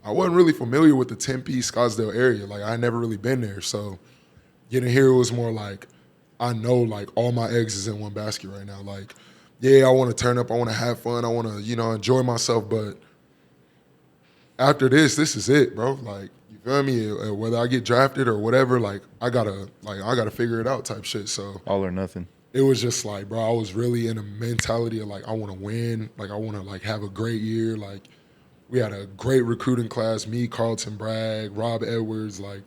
I wasn't really familiar with the Tempe, Scottsdale area. Like, I had never really been there. So getting here, it was more like, I know, like, all my eggs is in one basket right now. Like, yeah, I want to turn up. I want to have fun. I want to, you know, enjoy myself. But after this is it, bro. Like, you feel me? Whether I get drafted or whatever, like, I gotta figure it out type shit. So all or nothing. It was just like, bro, I was really in a mentality of like, I want to win. Like, I want to like have a great year. Like, we had a great recruiting class. Me, Carlton Bragg, Rob Edwards. Like,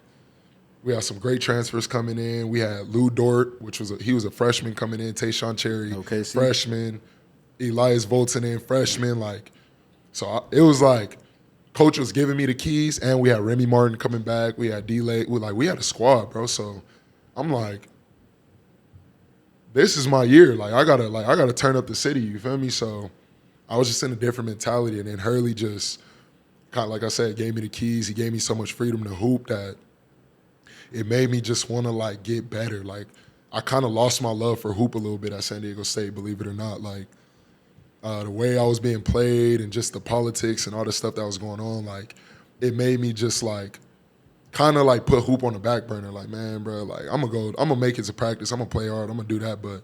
we had some great transfers coming in. We had Lou Dort, he was a freshman coming in. Tayshaun Cherry, freshman. Elias Voltanen, freshman. Like, so it was like, coach was giving me the keys, and we had Remy Martin coming back. We had D-Lay. We had a squad, bro. So I'm like, this is my year. Like, I gotta turn up the city. You feel me? So I was just in a different mentality, and then Hurley just kind of, like I said, gave me the keys. He gave me so much freedom to hoop that it made me just want to, like, get better. Like, I kind of lost my love for hoop a little bit at San Diego State, believe it or not. Like, the way I was being played and just the politics and all the stuff that was going on, like, it made me just, like, kind of, like, put hoop on the back burner. Like, man, bro, like, I'm going to make it to practice. I'm going to play hard. I'm going to do that. But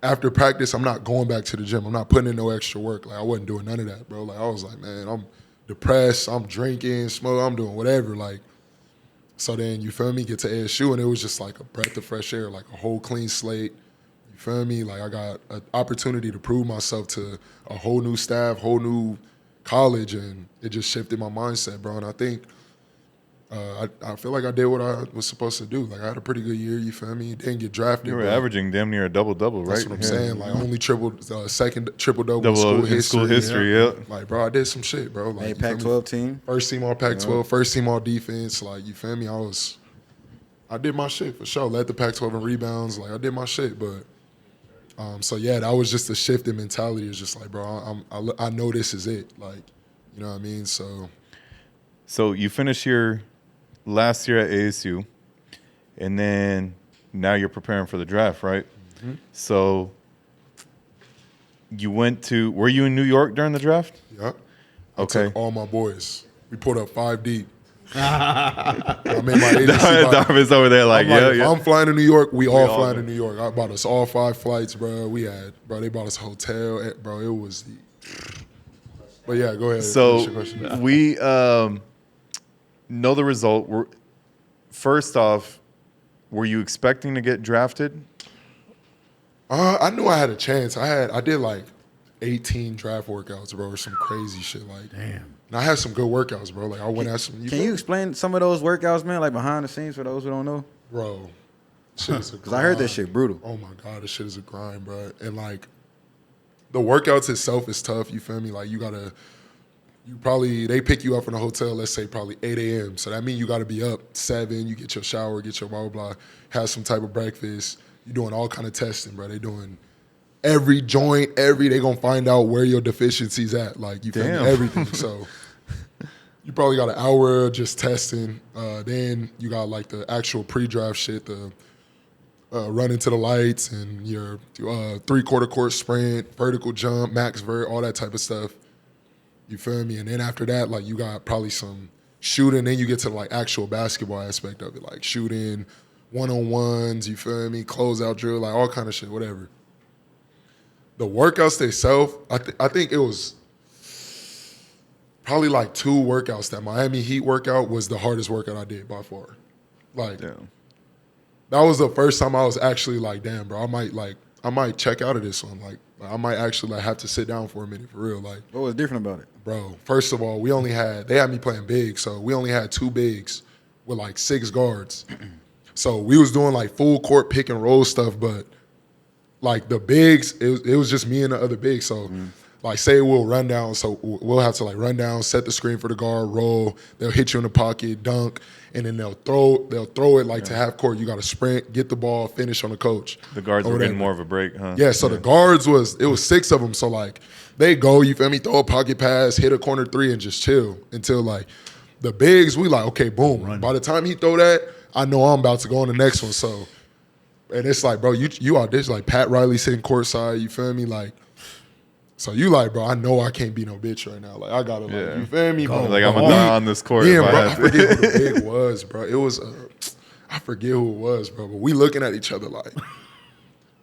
after practice, I'm not going back to the gym. I'm not putting in no extra work. Like, I wasn't doing none of that, bro. Like, I was like, man, I'm depressed. I'm drinking, smoking. I'm doing whatever. Like, so then, you feel me, get to ASU, and it was just like a breath of fresh air, like a whole clean slate. You feel me? Like, I got an opportunity to prove myself to a whole new staff, whole new college, and it just shifted my mindset, bro. And I think I feel like I did what I was supposed to do. Like, I had a pretty good year, you feel me? Didn't get drafted. You were averaging damn near a double-double, right? That's what I'm saying. Like, only second triple-double in school history, yeah. Like, bro, I did some shit, bro. Like, Pac-12 team. First team all Pac-12, first team all defense. Like, you feel me? I did my shit for sure. Led the Pac-12 in rebounds. Like, I did my shit, but so yeah, that was just a shift in mentality. It's just like, bro, I know this is it. Like, you know what I mean? So you finished your last year at ASU, and then now you're preparing for the draft, right? Mm-hmm. So you were you in New York during the draft? Yeah. Okay. I took all my boys. We pulled up 5 deep. I made my agency. Darvin's over there like, if I'm flying to New York, we all flying to New York. I bought us all 5 flights, bro. They bought us a hotel. Bro, it was But yeah, go ahead. Finish your question. So we know the result. First off, were you expecting to get drafted? I knew I had a chance. I did like 18 draft workouts, bro, or some crazy shit. Like, Damn. And I had some good workouts, bro. Like I went at some. Can you explain some of those workouts, man? Like behind the scenes for those who don't know. Bro, shit is a Because I heard that shit brutal. Oh my god, this shit is a grind, bro. And like, the workouts itself is tough. You feel me? Like they pick you up from the hotel. Let's say probably 8 a.m. So that means you got to be up 7. You get your shower, get your blah blah blah, have some type of breakfast. You're doing all kind of testing, bro. They doing every joint, they gonna find out where your deficiencies at. Like you feel me? Everything. So you probably got an hour of just testing. Then you got like the actual pre-draft shit, the run into the lights and your 3/4 court sprint, vertical jump, max vert, all that type of stuff. You feel me? And then after that, like you got probably some shooting. Then you get to like actual basketball aspect of it, like shooting, one-on-ones. You feel me? Closeout drill, like all kind of shit, whatever. The workouts themselves, I think it was probably like 2 workouts. That Miami Heat workout was the hardest workout I did by far. Like, that was the first time I was actually like, damn, bro, I might check out of this one. Like, I might actually like have to sit down for a minute for real. Like, what was different about it? Bro, first of all, they had me playing big, so we only had 2 bigs with like 6 guards. So we was doing like full court pick and roll stuff, but like the bigs, it was just me and the other bigs. So like say we'll run down, so we'll have to like run down, set the screen for the guard, roll, they'll hit you in the pocket, dunk, and then they'll throw it like to half court. You got to sprint, get the ball, finish on the coach. The guards were getting more of a break, huh? Yeah, so the guards it was 6 of them. So like they go, you feel me, throw a pocket pass, hit a corner 3 and just chill until like the bigs, we like, okay, boom. Run. By the time he throw that, I know I'm about to go on the next one. So, and it's like, bro, you out there, like Pat Riley sitting courtside, you feel me? Like, so you like, bro, I know I can't be no bitch right now. Like, I gotta, like, you feel me, bro? Like, I'm gonna die on this court. Yeah, bro, I forget who the big was, bro. It was, I forget who it was, bro. But we looking at each other like,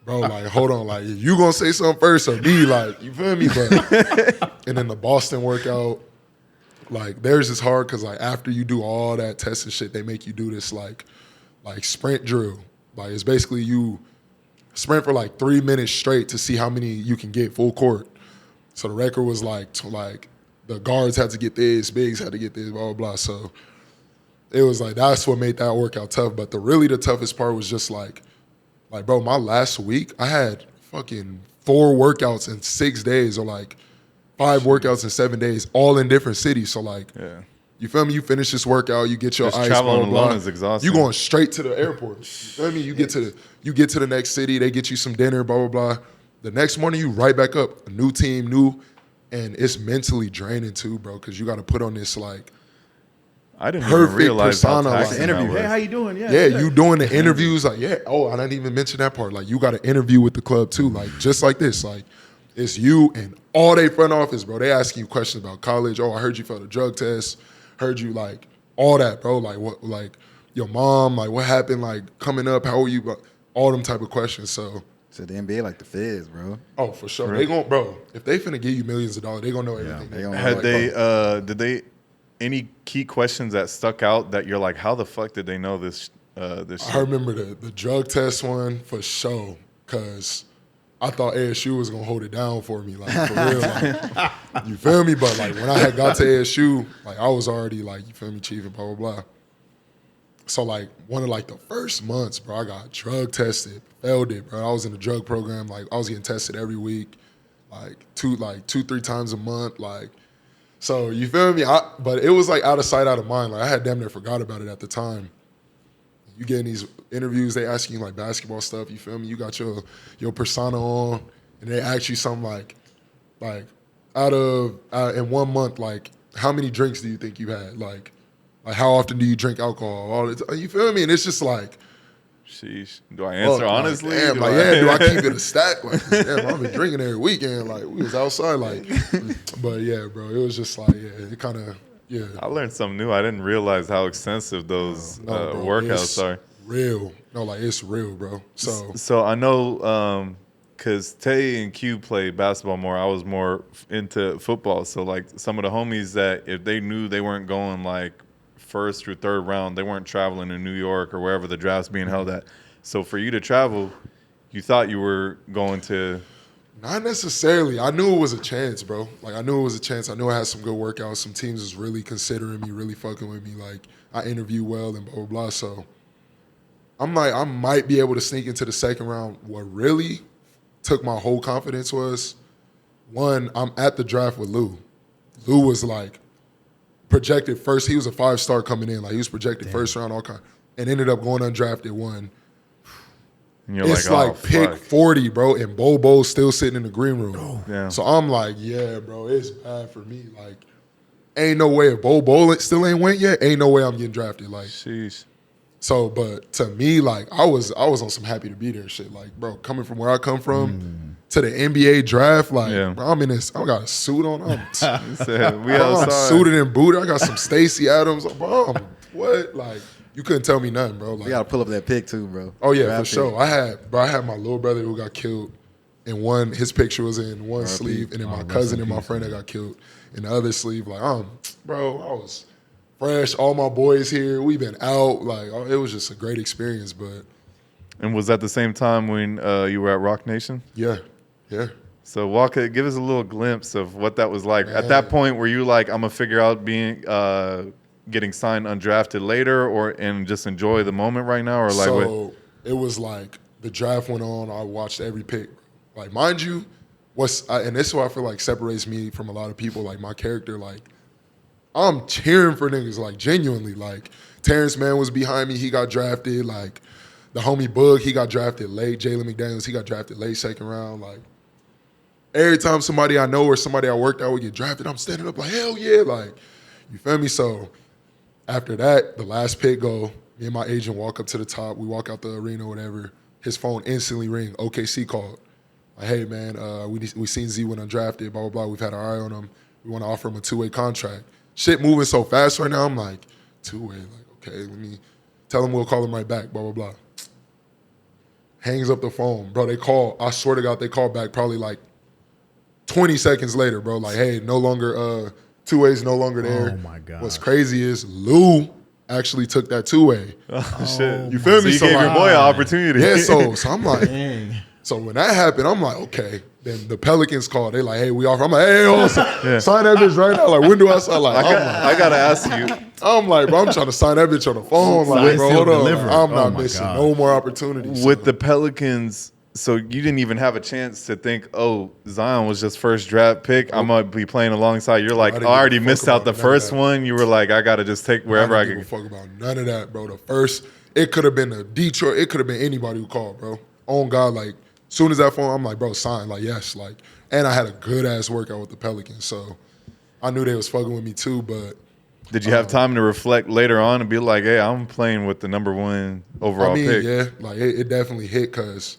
bro, like, hold on, like, you gonna say something first or me? Like, you feel me? But, and then the Boston workout, like, theirs is hard because, like, after you do all that testing shit, they make you do this, like sprint drill. Like, it's basically you sprint for, like, 3 minutes straight to see how many you can get full court. So the record was, like, the guards had to get this, bigs had to get this, blah, blah, blah. So it was, like, that's what made that workout tough. But the toughest part was just, like, bro, my last week, I had fucking 4 workouts in 6 days or, like, 5 workouts in 7 days, all in different cities. So, like, you feel me? You finish this workout, you get your ice, traveling alone is exhausting. You going straight to the airport. You feel me? You get to the next city, they get you some dinner, blah, blah, blah. The next morning, you right back up, a new team, and it's mentally draining too, bro, because you got to put on this, like, I didn't even realize persona, how like, interview. Hey, how you doing? Yeah, you doing the interviews, like, oh, I didn't even mention that part. Like, you got to interview with the club too, like, just like this, like, it's you and all they front office, bro. They asking you questions about college. Oh, I heard you failed a drug test. Heard you, like, all that, bro. Like, what, like, your mom, like, what happened, like, coming up, how old you, all them type of questions. So the NBA like the feds, bro. Oh, for sure. Right. They gon', bro, if they finna give you millions of dollars, they gonna know everything. Did they, any key questions that stuck out that you're like, how the fuck did they know this shit? I remember the drug test one for sure, because I thought ASU was gonna hold it down for me, like, for real. Like, you feel me? But, like, when I had got to ASU, like, I was already, like, you feel me, chief and blah, blah, blah. So, like, one of, like, the first months, bro, I got drug tested, failed it, bro. I was in the drug program, like, I was getting tested every week, like, 2-3 times a month, like. So, you feel me? But it was, like, out of sight, out of mind. Like, I had damn near forgot about it at the time. You get in these interviews, they ask you, like, basketball stuff, you feel me? You got your persona on, and they ask you something like out of, in 1 month, like, how many drinks do you think you had? Like, how often do you drink alcohol? All the you feel me? And it's just like, sheesh. Do I answer honestly? Like, damn, do I keep it a stack? Like, damn, I've been drinking every weekend. Like, we was outside, like, but yeah, bro, it was just like, yeah, it kind of, yeah. I learned something new. I didn't realize how extensive those workouts are. Real. No, like, it's real, bro. So I know because Tay and Q played basketball more. I was more into football. So, like, some of the homies that if they knew they weren't going, like, first or third round, they weren't traveling to New York or wherever the draft's being held at. So, for you to travel, you thought you were going to... Not necessarily. I knew it was a chance, bro. Like, I knew it was a chance. I knew I had some good workouts. Some teams was really considering me, really fucking with me. Like, I interviewed well and blah, blah, blah. So, I'm like, I might be able to sneak into the second round. What really took my whole confidence was, one, I'm at the draft with Lou. Lou was, like, projected first. He was a 5-star coming in. Like, he was projected first round, all kind. And ended up going undrafted, one. And you're It's like, like pick 40, bro, and Bobo's still sitting in the green room. Oh, yeah. So I'm like, yeah, bro, it's bad for me. Like, ain't no way if Bobo still ain't went yet, ain't no way I'm getting drafted. Like, sheesh. so, but to me, like, I was on some happy to be there shit. Like, bro, coming from where I come from to the NBA draft, like, bro, I'm in this, I got a suit on. I'm suited and booted. I got some Stacey Adams. Bro, what? Like, you couldn't tell me nothing, bro. Like, You got to pull up that pic too, bro. oh yeah, Draft for sure. I had my little brother who got killed, and his picture was in one sleeve, and then my cousin and my friend that got killed in the other sleeve. Like, bro, I was fresh. All my boys here. We've been out. Like, it was just a great experience. But And was that the same time when you were at Rock Nation? yeah. So give us a little glimpse of what that was like. Man. At that point, were you like, I'm gonna figure out getting signed undrafted later, and just enjoy the moment right now, or like? So it was like the draft went on. I watched every pick. Like, mind you, and this is what I feel like separates me from a lot of people. Like, my character, like, I'm cheering for niggas, like, genuinely. Like, Terrence Mann was behind me. He got drafted. Like, the homie Bug, he got drafted late. Jalen McDaniels, he got drafted late, second round. Like, every time somebody I know or somebody I worked out would get drafted, I'm standing up like, hell yeah. Like, you feel me? So after that, the last pick go, me and my agent walk up to the top. We walk out the arena or whatever. His phone instantly ring. OKC called. Like, hey, man, we seen Z went undrafted, blah, blah, blah. We've had our eye on him. We want to offer him a 2-way contract. Shit moving so fast right now. I'm like, 2-way? Like, okay, let me tell him we'll call him right back, blah, blah, blah. Hangs up the phone. Bro, they call. I swear to God, they call back probably like 20 seconds later, bro. Like, hey, no longer, 2-way's no longer there. Oh, my God. What's crazy is Lou actually took that 2-way. Oh, shit. You feel me? So you gave like, your boy an opportunity. Yeah, so I'm like, Dang. so when that happened, I'm like, okay. Then the Pelicans called. They like, hey, we offer. I'm like, hey, sign that bitch right now. Like, when do I sign? Like, I gotta ask you. I'm like, bro, I'm trying to sign that bitch on the phone. Like, Sign, bro, seal, hold on. deliver. I'm Oh not my missing God. no more opportunities. With the Pelicans, so you didn't even have a chance to think, oh, Zion was just first draft pick. I'm going to be playing alongside. You're like, didn't I already give a missed fuck out the about none of first that. one. You were like, I got to just take wherever I didn't can. give a fuck about none of that, bro. The first, it could have been a Detroit. It could have been anybody who called, bro. On God, like, soon as that phone, I'm like, bro, sign. Like, yes. Like, and I had a good-ass workout with the Pelicans, so I knew they was fucking with me too, but Did you have time to reflect later on and be like, hey, I'm playing with the number 1 overall pick? yeah, like, it definitely hit because,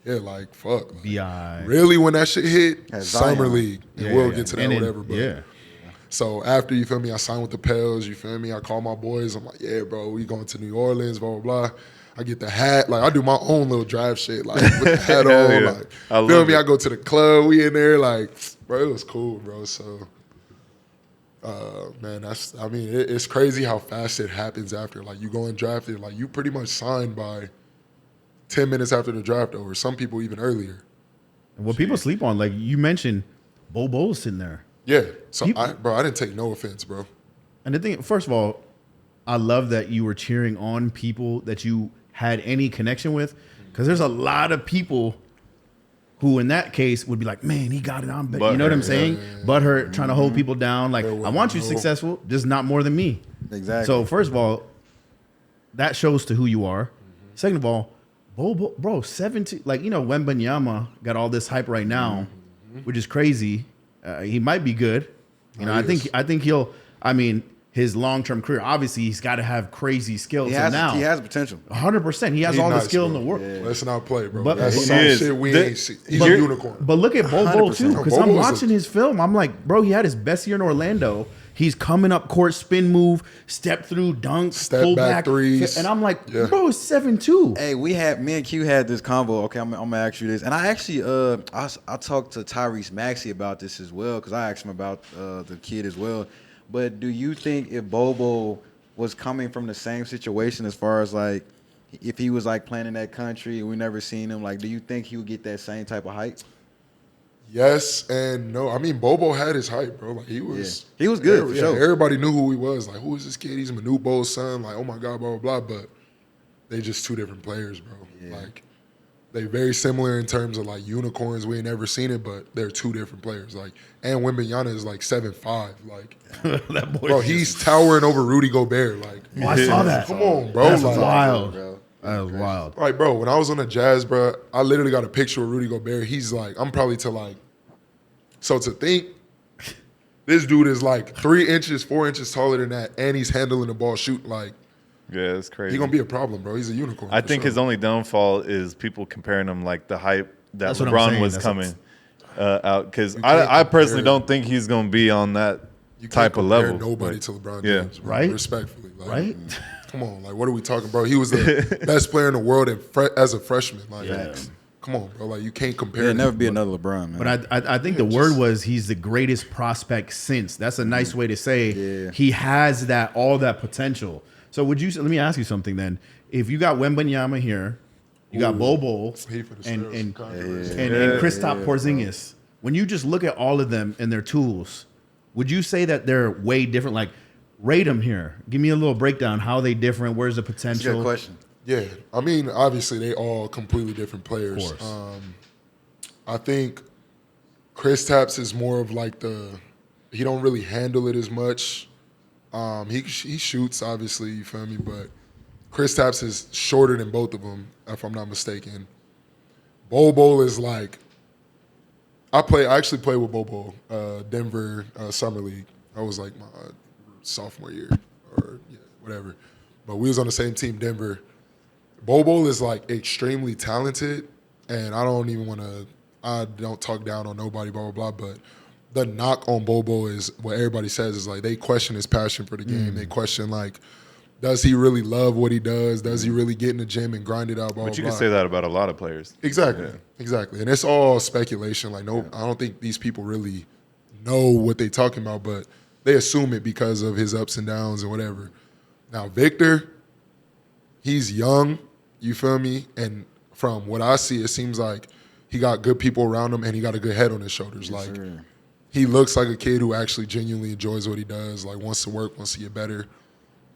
yeah, like, fuck. Like, BI. really, when that shit hit, At Summer Zion. League. And Yeah, we'll yeah. get to that And or it- whatever, but yeah. so after, you feel me, I signed with the Pels, you feel me? I call my boys. I'm like, yeah, bro, we going to New Orleans, blah, blah, blah. I get the hat. Like, I do my own little drive shit, like, with the hat Hell on. yeah. Like, I feel love me? it. I go to the club. We in there, like, bro, it was cool, bro. So, man, it's crazy how fast it happens after. Like, you go and draft it. Like, you pretty much signed by 10 minutes after the draft over. Some people even earlier. And what people sleep on, like you mentioned, Bobo's sitting there. Yeah. So, People- I didn't take no offense, bro. And the thing, first of all, I love that you were cheering on people that you had any connection with, because there's a lot of people who, in that case, would be like, "Man, he got it on." You know what I'm saying? Butthurt, trying to hold people down. Like, I want you successful, just not more than me. Exactly. So, first of all, that shows to who you are. Second of all, Bobo, bro, 17. Like, you know, Wembanyama got all this hype right now, which is crazy. He might be good. You know, I think he'll. I mean, his long-term career, obviously, he's got to have crazy skills. he And now, has potential. 100%. He has He all the nice, skill in bro. the world. Let's not play, bro. But- That's He some is. shit we The- ain't see. He's a But- unicorn. But look at Bobo 100%. too, because I'm Bobo's watching his film. I'm like, bro, he had his best year in Orlando. He's coming up court, spin move, step through, dunk, Step pull back threes. and I'm like, Yeah. bro, it's 7-2. Hey, me and Q had this convo. Okay, I'm gonna ask you this, and I actually I talked to Tyrese Maxey about this as well because I asked him about the kid as well. But do you think if Bobo was coming from the same situation as far as like if he was like playing in that country and we never seen him, like do you think he would get that same type of hype? Yes and no. I mean, Bobo had his hype, bro. Like he was good for sure. Everybody knew who he was. Like, who is this kid? He's Manute Bol's son. Like, oh my God, blah blah blah. But they just two different players, bro. Yeah. Like they very similar in terms of like unicorns. We ain't never seen it, but they're two different players. Like, and Wembanyama is like 7'5". Like, That boy, bro, he's towering over Rudy Gobert. Like, oh, I saw that. come on, bro. That's like, wild. Bro. That was wild. Like, bro, when I was on the Jazz, bro, I literally got a picture of Rudy Gobert. He's like, I'm probably to like, so to think this dude is like 3 inches, 4 inches taller than that, and he's handling the ball, shooting like, Yeah, it's crazy. he's gonna be a problem, bro. He's a unicorn. I for think sure. his only downfall is people comparing him like the hype that That's what I'm LeBron saying. was That's coming out. Because You can't I personally compare- don't think he's going to be on that You can't type of compare level. Nobody but- to LeBron yeah. James, bro, Right? Respectfully, like, Right? Come on, like, what are we talking, bro? He was the best player in the world as a freshman. Like, Yeah. come on, bro. Like, you can't compare. There'll him. never be another LeBron, man. But I think the word was he's the greatest prospect since. That's a nice way to say Yeah. he has all that potential. So let me ask you something then. If you got Wembanyama here, you got Bobo He for the and Spurs, and controversy. and Kristaps Porzingis. When you just look at all of them and their tools, would you say that they're way different? Like, rate them here. Give me a little breakdown. How are they different? Where's the That's a potential? good question. Yeah, I mean, obviously they all completely different players. Of course. I think Kristaps is more of like he don't really handle it as much. He shoots, obviously, you feel me, but Kristaps is shorter than both of them, if I'm not mistaken. Bobo is like, I actually played with Bobo, Denver Summer League. I was like my sophomore year or whatever. But we was on the same team, Denver. Bobo is like extremely talented, and I don't talk down on nobody, blah, blah, blah, but the knock on Bobo is what everybody says is like they question his passion for the game. They question like, does he really love what he does? Does he really get in the gym and grind it out, blah, But you blah, can blah. say that about a lot of players. Exactly, exactly. And it's all speculation. Like, no, I don't think these people really know what they're talking about, but they assume it because of his ups and downs and whatever. Now, Victor, he's young, you feel me? And from what I see, it seems like he got good people around him and he got a good head on his shoulders. Like, he looks like a kid who actually genuinely enjoys what he does, like wants to work, wants to get better.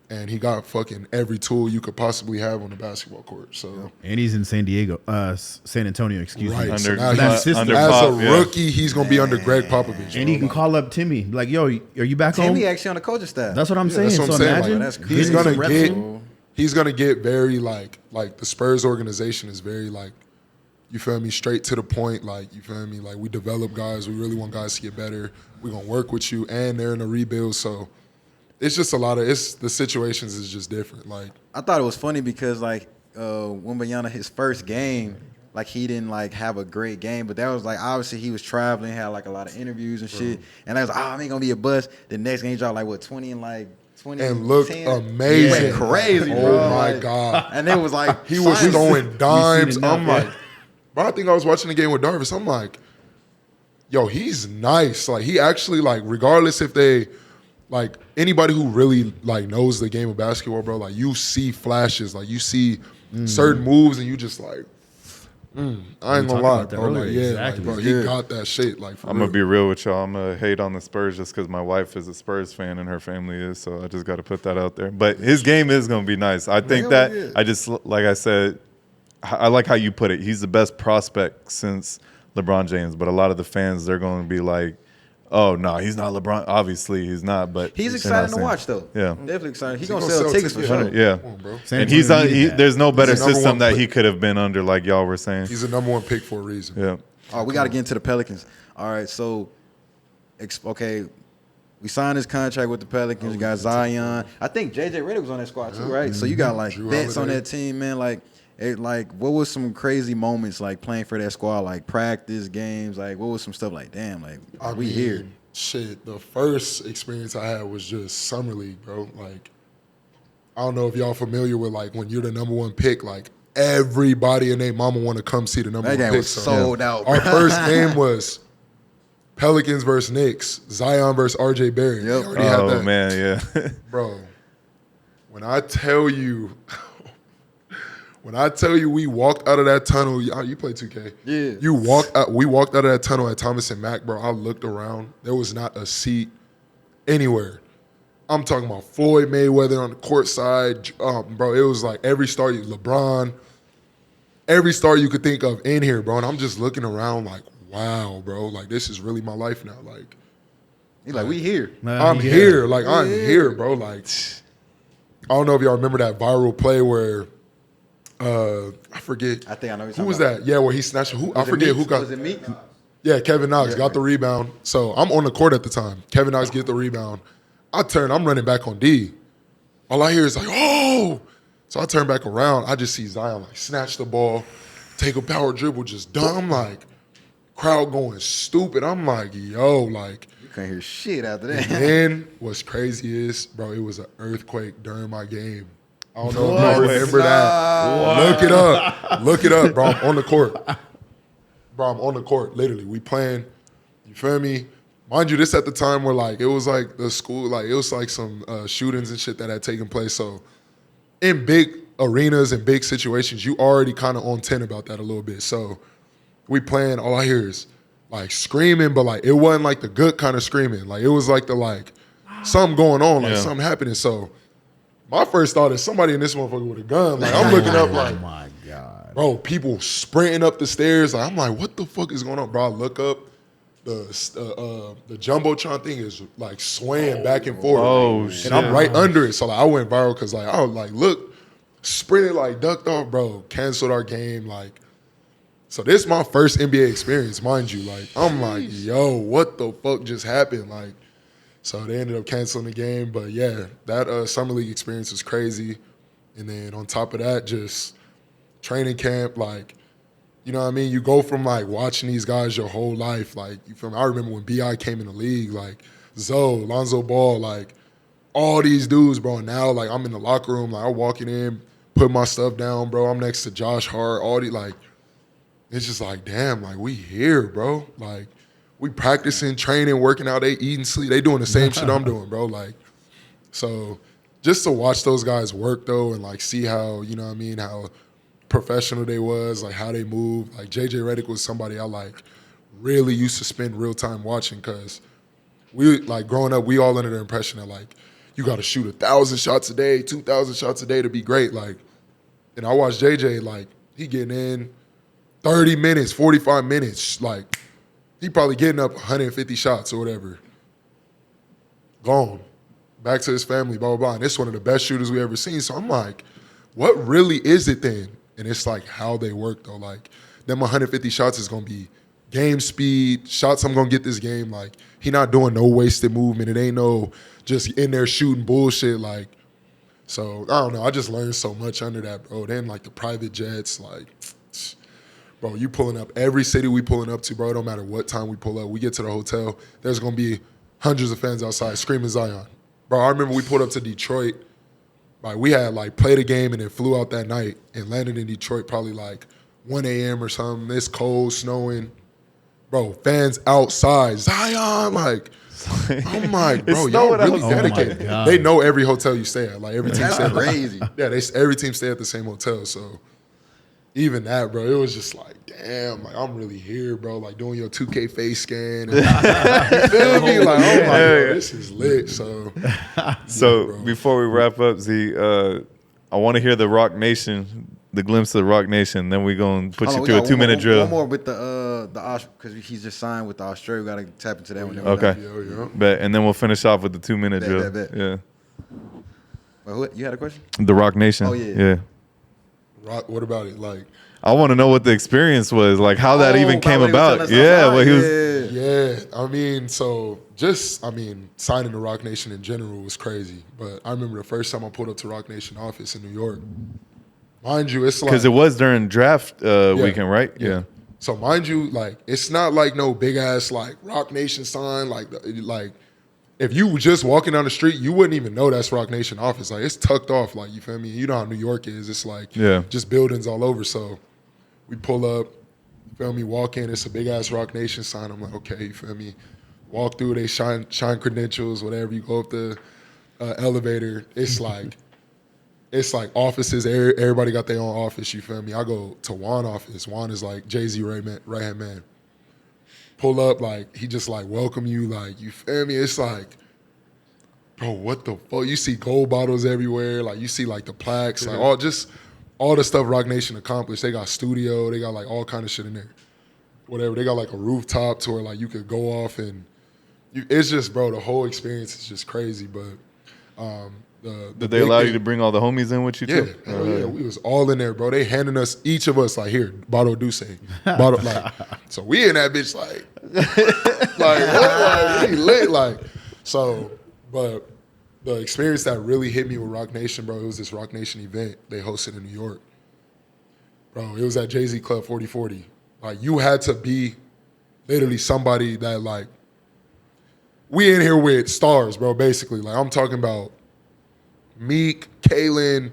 And he got fucking every tool you could possibly have on the basketball court. So And he's in San Antonio, excuse right, me. so Under- now That's he's, system. as Pop, a yeah. rookie, he's gonna be under Greg Popovich. And he bro. can Like, call up Timmy. Like, yo, are you back home? Timmy actually on the coaching staff. That's what I'm saying. that's what I'm so saying. imagine Like, that's getting he's gonna some reps get in. he's gonna get very like the Spurs organization is very like, you feel me, straight to the point. Like, you feel me, like we develop guys. We really want guys to get better. We're gonna work with you, and they're in a rebuild. So it's just the situations is just different. Like, I thought it was funny because like Wembanyama, his first game, like he didn't like have a great game, but that was like obviously he was traveling, had like a lot of interviews and shit, and I was I ain't gonna be a bust. The next game he dropped like what 20 and like 20 and looked 10. amazing. He went crazy, oh bro. my Like, god. And it was like He was science. throwing dimes. it now, I'm yeah. like, bro, I think I was watching the game with Darvis. I'm like, yo, he's nice. Like, he actually, like, regardless if they, like, anybody who really, like, knows the game of basketball, bro, like, you see flashes. Like, you see certain moves, and you just, like, I ain't gonna talked lie, about that bro. Like, earlier. yeah, Exactly. like, bro, he got that shit. Like, for I'm real. gonna be real with y'all. I'm gonna hate on the Spurs just because my wife is a Spurs fan and her family is, so I just got to put that out there. But his game is gonna be nice. I think that I just like I said, I like how you put it. He's the best prospect since LeBron James, but a lot of the fans they're going to be like, "Oh no, he's not LeBron." Obviously, he's not. But He's they're excited not to saying- watch though. Yeah. Definitely excited. He's He gonna gonna sell sell tickets for tickets. sure. Yeah. Come on, bro. San And he's on. Antonio needed that. There's no better He's the number system one that pick. he could have been under, like y'all were saying. He's the number one pick for a reason. Yeah. Oh, we got to get into the Pelicans. All right, so, okay, we signed his contract with the Pelicans. You got Zion. I think JJ Redick was on that squad too, right? So you got like Drew vets on Holiday. that team, man. Like, what was some crazy moments like playing for that squad? Like practice games. Like, what was some stuff like? Damn, like we here. Shit, the first experience I had was just summer league, bro. Like, I don't know if y'all familiar with like when you're the number one pick, like everybody and their mama want to come see the number That one game pick. was sold out. Our bro. first game was Pelicans versus Knicks, Zion versus RJ Barrett. Yep. They already had Oh that. man, yeah. Bro, when I tell you we walked out of that tunnel, you play 2K. Yeah. We walked out of that tunnel at Thomas and Mack, bro. I looked around. There was not a seat anywhere. I'm talking about Floyd Mayweather on the court side. Bro, it was like every star, LeBron, every star you could think of in here, bro. And I'm just looking around like, wow, bro. Like, this is really my life now. Like, He's like, we here. I'm here. Like, I'm here, bro. Like, I don't know if y'all remember that viral play where I forget. I think I know who was that? Yeah, where he snatched I forget who got. Was it Meek? Yeah, Kevin Knox got the rebound. So I'm on the court at the time. Kevin Knox get the rebound. I'm running back on D. All I hear is like, oh. So I turn back around. I just see Zion like snatch the ball, take a power dribble, just dunk. I'm like, crowd going stupid. I'm like, yo, like. You can't hear shit after that. And then what's crazy is, bro, it was an earthquake during my game. I don't know if y'all remember that. Look it up, bro. I'm on the court. Bro, I'm on the court, literally. We playing, you feel me? Mind you, this at the time where, like, it was, like, the school, like, it was, like, some shootings and shit that had taken place. So in big arenas and big situations, you already kind of on 10 about that a little bit. So we playing, all I hear is, like, screaming, but, like, it wasn't, like, the good kind of screaming. Like, it was, like, the, like, something going on, like, something happening. So my first thought is somebody in this motherfucker with a gun. Like, I'm looking up like, oh my God. Bro, people sprinting up the stairs. Like, I'm like, what the fuck is going on? Bro, I look up, the Jumbotron thing is like swaying back and forth. Oh, shit. And I'm right under it. So like, I went viral because like, I was like, look, sprinted like ducked off, bro. Canceled our game. Like, so this is my first NBA experience, mind you. Like, I'm like, yo, what the fuck just happened? Like, so they ended up canceling the game. But yeah, that summer league experience was crazy. And then on top of that, just training camp, like, you know what I mean? You go from like watching these guys your whole life. Like, you feel me? I remember when B.I. came in the league, like Zoe, Lonzo Ball, like all these dudes, bro. And now like I'm in the locker room, like I'm walking in, put my stuff down, bro. I'm next to Josh Hart, all these, like, it's just like, damn, like we here, bro. Like, we practicing, training, working out, they eating, sleep. They doing the same shit I'm doing, bro. Like, so just to watch those guys work though and like see how, you know what I mean, how professional they was, like how they moved. Like JJ Redick was somebody I like really used to spend real time watching because we, like growing up, we all under the impression that like you got to shoot 1,000 shots a day, 2,000 shots a day to be great. Like, and I watched JJ, like he getting in 30 minutes, 45 minutes, like he probably getting up 150 shots or whatever. Gone. Back to his family, blah, blah, blah. And it's one of the best shooters we ever seen. So I'm like, what really is it then? And it's like how they work though. Like them 150 shots is gonna be game speed, shots I'm gonna get this game. Like he not doing no wasted movement. It ain't no just in there shooting bullshit. Like, so I don't know. I just learned so much under that, bro. Then like the private jets, like, bro, you pulling up every city we pulling up to, bro. It don't matter what time we pull up. We get to the hotel, there's gonna be hundreds of fans outside screaming Zion. Bro, I remember we pulled up to Detroit. Like we had like played a game and then flew out that night and landed in Detroit probably like 1 a.m. or something. It's cold, snowing. Bro, fans outside. Zion, like, I'm like, bro, y'all really dedicated. They know every hotel you stay at. Like every team stay at crazy. Yeah, every team stay at the same hotel. So even that, bro, it was just like, damn, like I'm really here, bro. Like doing your 2K face scan. And, you feel me? Like, oh my God, this is lit. So So before we wrap up, Z, I want to hear the Rock Nation, the glimpse of the Rock Nation. Then we gonna put you through a 2-minute drill. One more with the because he's just signed with the Australia. We gotta tap into that one. Okay. Bet, and then we'll finish off with the 2-minute drill. Bet. Yeah. Well, you had a question? The Rock Nation. Oh yeah. Rock, what about it? Like, I want to know what the experience was, like how that even came about. Yeah, what he was. Yeah, I mean, so signing to Rock Nation in general was crazy. But I remember the first time I pulled up to Rock Nation office in New York. Mind you, it's like Because it was during draft weekend, right? Yeah. So mind you, like it's not like no big ass like Rock Nation sign. Like if you were just walking down the street, you wouldn't even know that's Rock Nation office. Like it's tucked off. Like you feel me? You know how New York is. It's like just buildings all over. So we pull up, you feel me? Walk in. It's a big ass Rock Nation sign. I'm like, okay, you feel me? Walk through. They shine credentials. Whatever. You go up the elevator. It's like offices. Everybody got their own office. You feel me? I go to Juan office. Juan is like Jay-Z right hand man. Pull up, like he just like welcome you, like you feel me? It's like, bro, what the fuck? You see gold bottles everywhere, like you see like the plaques, like all the stuff Rock Nation accomplished. They got studio, they got like all kind of shit in there. Whatever, they got like a rooftop to where like you could go off and it's just, bro, the whole experience is just crazy. But did they allow you to bring all the homies in with you too? Yeah, we was all in there, bro. They handing us, each of us, like, here, bottle of Douce. Bottle, like, so we in that bitch, like what? Like, we lit, like. So, but the experience that really hit me with Rock Nation, bro, it was this Rock Nation event they hosted in New York. Bro, it was at Jay-Z Club 4040. Like, you had to be literally somebody that, like, we in here with stars, bro, basically. Like, I'm talking about Meek, Kalen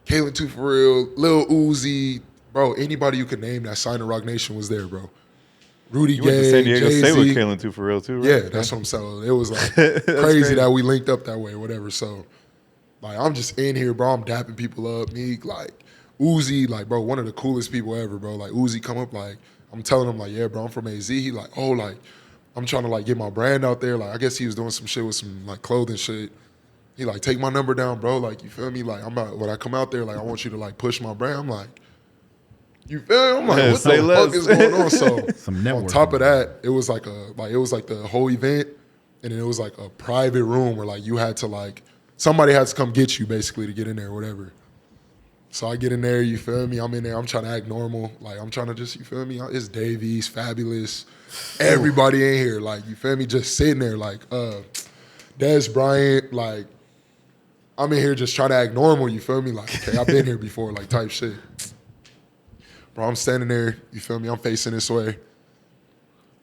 2 For Real, Lil Uzi, bro, anybody you could name that signed to Rock Nation was there, bro. Rudy Gay, went to San Diego Jay-Z. State with Kalen 2 For Real too, right? Yeah, that's what I'm saying. It was like crazy that we linked up that way or whatever. So, like, I'm just in here, bro. I'm dapping people up. Meek, like, Uzi, like, bro, one of the coolest people ever, bro. Like, Uzi come up, like, I'm telling him, like, yeah, bro, I'm from AZ. He like, oh, like, I'm trying to, like, get my brand out there. Like, I guess he was doing some shit with some, like, clothing shit. He like, take my number down, bro. Like, you feel me? Like, when I come out there, like, I want you to like push my brand. I'm like, you feel me? I'm like, what the fuck is going on? So Some on top of that, it was like the whole event, and then it was like a private room where like you had to like somebody had to come get you basically to get in there or whatever. So I get in there, you feel me? I'm in there, I'm trying to act normal. Like, I'm trying to just, you feel me? It's Davies, Fabulous, everybody in here, like, you feel me? Just sitting there, like, Des Bryant, like, I'm in here just trying to act normal, you feel me? Like, okay, I've been here before, like, type shit. Bro, I'm standing there, you feel me? I'm facing this way.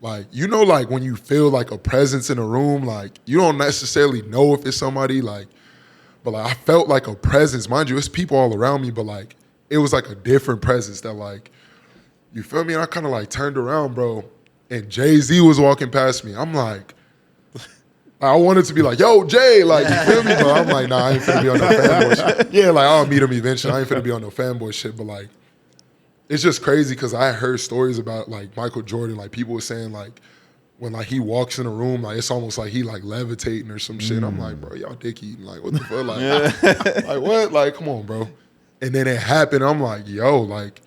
Like, you know, like, when you feel, like, a presence in a room, like, you don't necessarily know if it's somebody, like, but, like, I felt like a presence. Mind you, it's people all around me, but, like, it was, like, a different presence that, like, you feel me? And I kind of, like, turned around, bro, and Jay-Z was walking past me. I'm like, I wanted to be like, yo, Jay, like, you feel me? But I'm like, nah, I ain't finna be on no fanboy shit. Yeah, like, I'll meet him eventually. I ain't finna be on no fanboy shit. But, like, it's just crazy because I heard stories about, like, Michael Jordan. Like, people were saying, like, when, like, he walks in a room, like, it's almost like he, like, levitating or some shit. I'm like, bro, y'all dick eating. Like, what the fuck? Like, like, what? Like, come on, bro. And then it happened. I'm like, yo, like,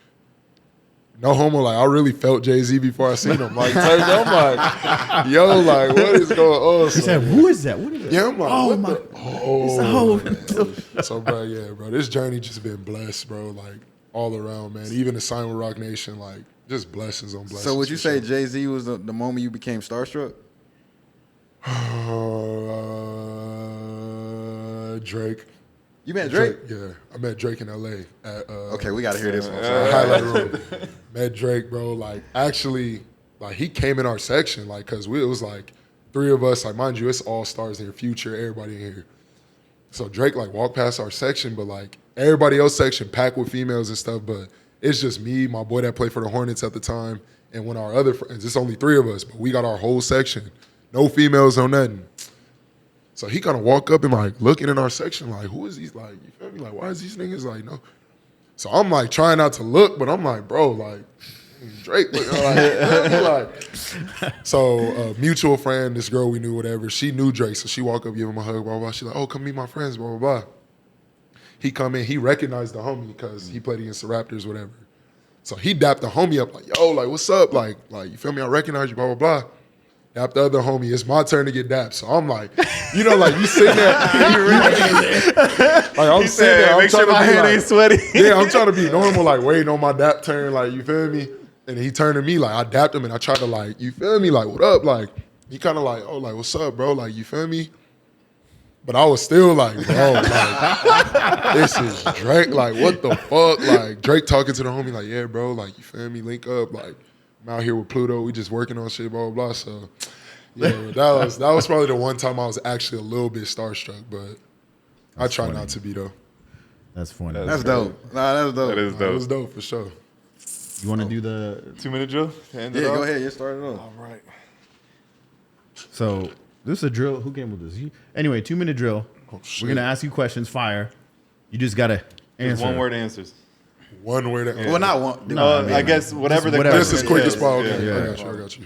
no homo, like, I really felt Jay-Z before I seen him. Like, I'm like, yo, like, what is going on? He said, who is that? What is that? Yeah, I'm like, oh, my. So, bro, yeah, bro, this journey just been blessed, bro, like, all around, man. Even the sign with Rock Nation, like, just blessings on blessings. So would you say Jay-Z was the moment you became starstruck? Drake. You met Drake? Yeah, I met Drake in L.A. at okay, we got to hear this one. Highlight room. Met Drake, bro. Like, actually, like, he came in our section, like, because it was, like, 3 of us. Like, mind you, it's all stars in here, Future, everybody in here. So Drake, like, walked past our section, but, like, everybody else section packed with females and stuff, but it's just me, my boy that played for the Hornets at the time, and one of our other friends. It's only 3 of us, but we got our whole section. No females, no nothing. So he kind of walk up and, like, looking in our section, like, who is these? Like, you feel me? Like, why is these niggas, like, no? So I'm, like, trying not to look, but I'm like, bro, like, Drake, like, so a mutual friend, this girl we knew, whatever, she knew Drake, so she walk up, give him a hug, blah, blah, blah. She's like, oh, come meet my friends, blah, blah, blah. He come in, he recognized the homie because he played against the Raptors, whatever. So he dapped the homie up, like, yo, like, what's up? Like, you feel me? I recognize you, blah, blah, blah. Dap the other homie, it's my turn to get dapped. So I'm like, you know, like, you sitting there. Like, I'm sitting there. Make sure my hand ain't sweaty. Yeah, I'm trying to be normal, like, waiting on my dap turn, like, you feel me? And he turned to me, like, I dapped him, and I tried to, like, you feel me? Like, what up? Like, he kind of like, oh, like, what's up, bro? Like, you feel me? But I was still like, bro, like, this is Drake. Like, what the fuck? Like, Drake talking to the homie, like, yeah, bro, like, you feel me? Link up, like, I'm out here with Pluto. We just working on shit, blah, blah, blah. So, yeah, that was probably the one time I was actually a little bit starstruck, but I try not to be, though. That's funny. That's dope. Nah, that's dope. That is It dope. was dope for sure. You want to do the 2-minute drill? To end it Yeah, off? go ahead. You start it off. All right. So this is a drill. Who came with this? Anyway, 2-minute drill. Oh, shit. We're gonna ask you questions. Fire. You just gotta Just answer. 1-word answers. One word. Well, not one. No, I guess whatever the whatever. Just as quick as possible. Yeah. Okay, Yeah. I got you.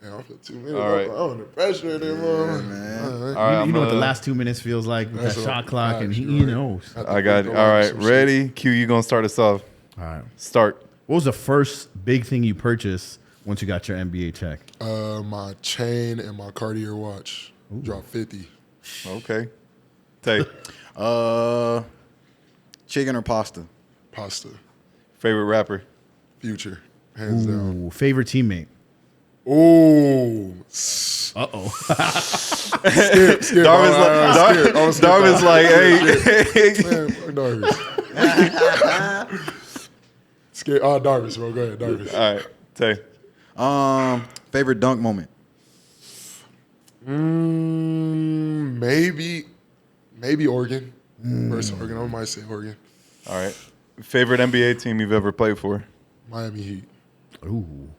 Man, I feel 2 minutes. All right. I'm under pressure anymore. man. All right. All right, You know what the I'm, last 2 minutes feels like with that That's shot what- clock, and he Right. knows. I got it. All right, ready? Q, you gonna start us off. All right. Start. What was the first big thing you purchased once you got your NBA check? My chain and my Cartier watch dropped 50. Okay. Tay, Chicken or pasta? Pasta. favorite rapper. Future. Hands down. Ooh, favorite teammate. Ooh. Uh-oh. Skip. Darvin's like, hey. Man, fuck Darvis. Skip. Oh, Darvis, bro. Go ahead, Darvis. All right, Tay. Favorite dunk moment? Maybe Oregon. Versus Oregon. I might say Oregon. All right. Favorite NBA team you've ever played for? Miami Heat. Ooh.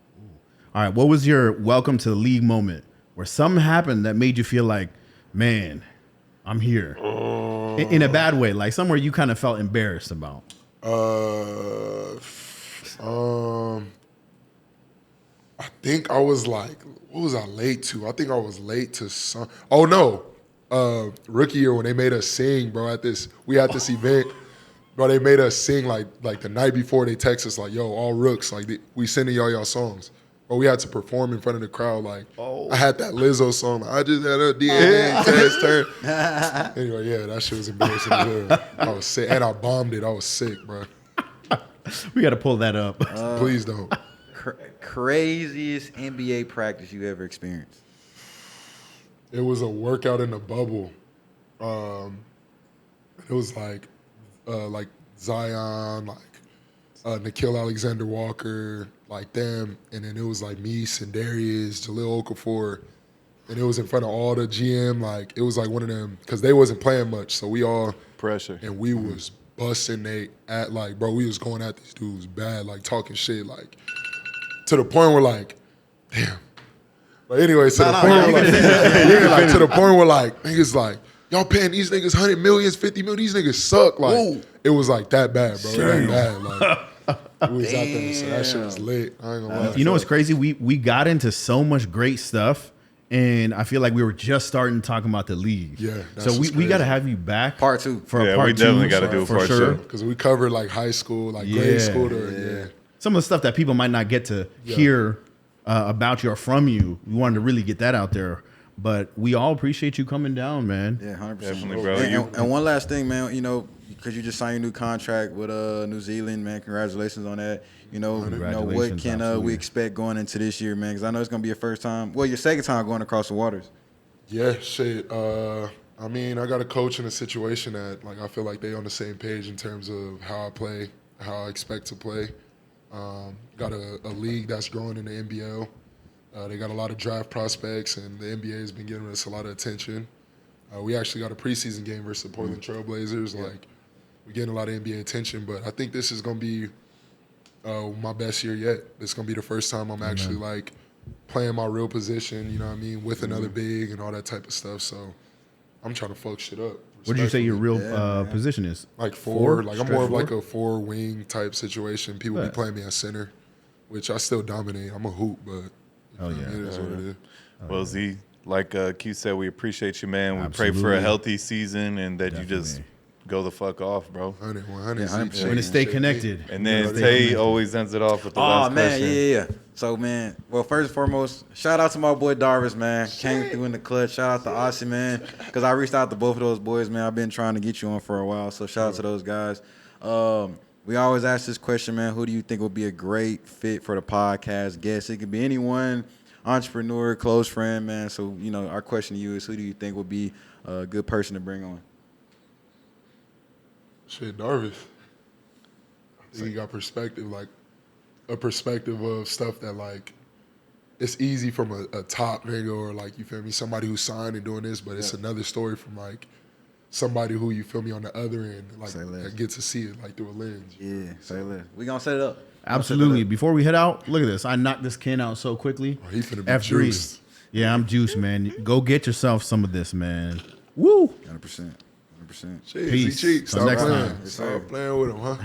All right. What was your welcome to the league moment where something happened that made you feel like, man, I'm here? In a bad way, like somewhere you kind of felt embarrassed about. I think I was like, what was I late to? I think I was late to some. Oh no, rookie year when they made us sing, bro. We had this event, bro. They made us sing like the night before. They text us like, "Yo, all rooks, like we sending y'all songs." But we had to perform in front of the crowd. Like I had that Lizzo song. I just had a DNA test turn. Anyway, yeah, that shit was embarrassing. I was sick, and I bombed it. I was sick, bro. We got to pull that up. Please don't. Craziest NBA practice you ever experienced? It was a workout in the bubble. It was like Zion, like Nikhil Alexander-Walker, like them, and then it was like me, Sindarius, Jahlil Okafor, and it was in front of all the GM. Like it was like one of them because they wasn't playing much, so we all Pressure. and we was busting we was going at these dudes bad, like talking shit, like to the point where like, damn. But anyway, to the point where like niggas like, y'all paying these niggas 100 millions, 50 million, these niggas suck. Like it was like that bad, bro. That bad. Like we was out there, so that shit was lit. I ain't gonna lie. You know what's crazy? We got into so much great stuff, and I feel like we were just starting talking about the league. Yeah, that's so what's we got to crazy. have you back Part two. for Yeah, part we two. definitely gotta do a for part sure. two. Because we covered like high school, like Yeah. grade school to Some of the stuff that people might not get to hear about you or from you. We wanted to really get that out there. But we all appreciate you coming down, man. Yeah, 100%. Definitely, bro. And one last thing, man. You know, because you just signed your new contract with New Zealand, man. Congratulations on that. You know what Congratulations, can absolutely. we expect going into this year, man? Because I know it's gonna be your first time. Well, your second time going across the waters. Yeah, shit. I mean, I got a coach in a situation that, like, I feel like they on the same page in terms of how I play, how I expect to play. Got a league that's growing in the NBL. They got a lot of draft prospects, and the NBA has been giving us a lot of attention. We actually got a preseason game versus the Portland Trailblazers. Like, we're getting a lot of NBA attention, but I think this is going to be my best year yet. This is going to be the first time I'm actually, like, playing my real position, you know what I mean, with another big and all that type of stuff. So I'm trying to fuck shit up. What did you say your real Yeah, position is? Like four. Like I'm more of Stretch like a 4-wing type situation. People be Right. playing me at center, which I still dominate. I'm a hoop, but Oh, yeah. it is what it is. Well, Z, like Q said, we appreciate you, man. We pray for a Absolutely. healthy season and that you just Definitely. go the fuck off, bro. 100, 100. Yeah, 100%. Zeke, We're gonna shake stay me. connected. And then Stay Tay connected. always ends it off with the Oh last man, question. yeah. So man, well, first and foremost, shout out to my boy Darvis, man. Came through in the clutch. Shout out to Aussie, man, because I reached out to both of those boys, man. I've been trying to get you on for a while, so shout out to those guys. We always ask this question, man. Who do you think would be a great fit for the podcast guest? It could be anyone, entrepreneur, close friend, man. So you know, our question to you is, who do you think would be a good person to bring on? Shit, Darvis. I think he got perspective. Like, a perspective of stuff that like it's easy from a top nigga or like, you feel me, somebody who's signed and doing this, but it's another story from like somebody who, you feel me, on the other end, like that gets to see it like through a lens. Yeah, say less. We gonna set it up. Absolutely. Before we head out, look at this. I knocked this can out so quickly. Oh, he finna be F3. juiced. Yeah, I'm juiced, man. Go get yourself some of this, man. Woo. 100%. 100%. Jeez, Peace. he cheap. Till Stop next playing. time. Stop playing with him, huh?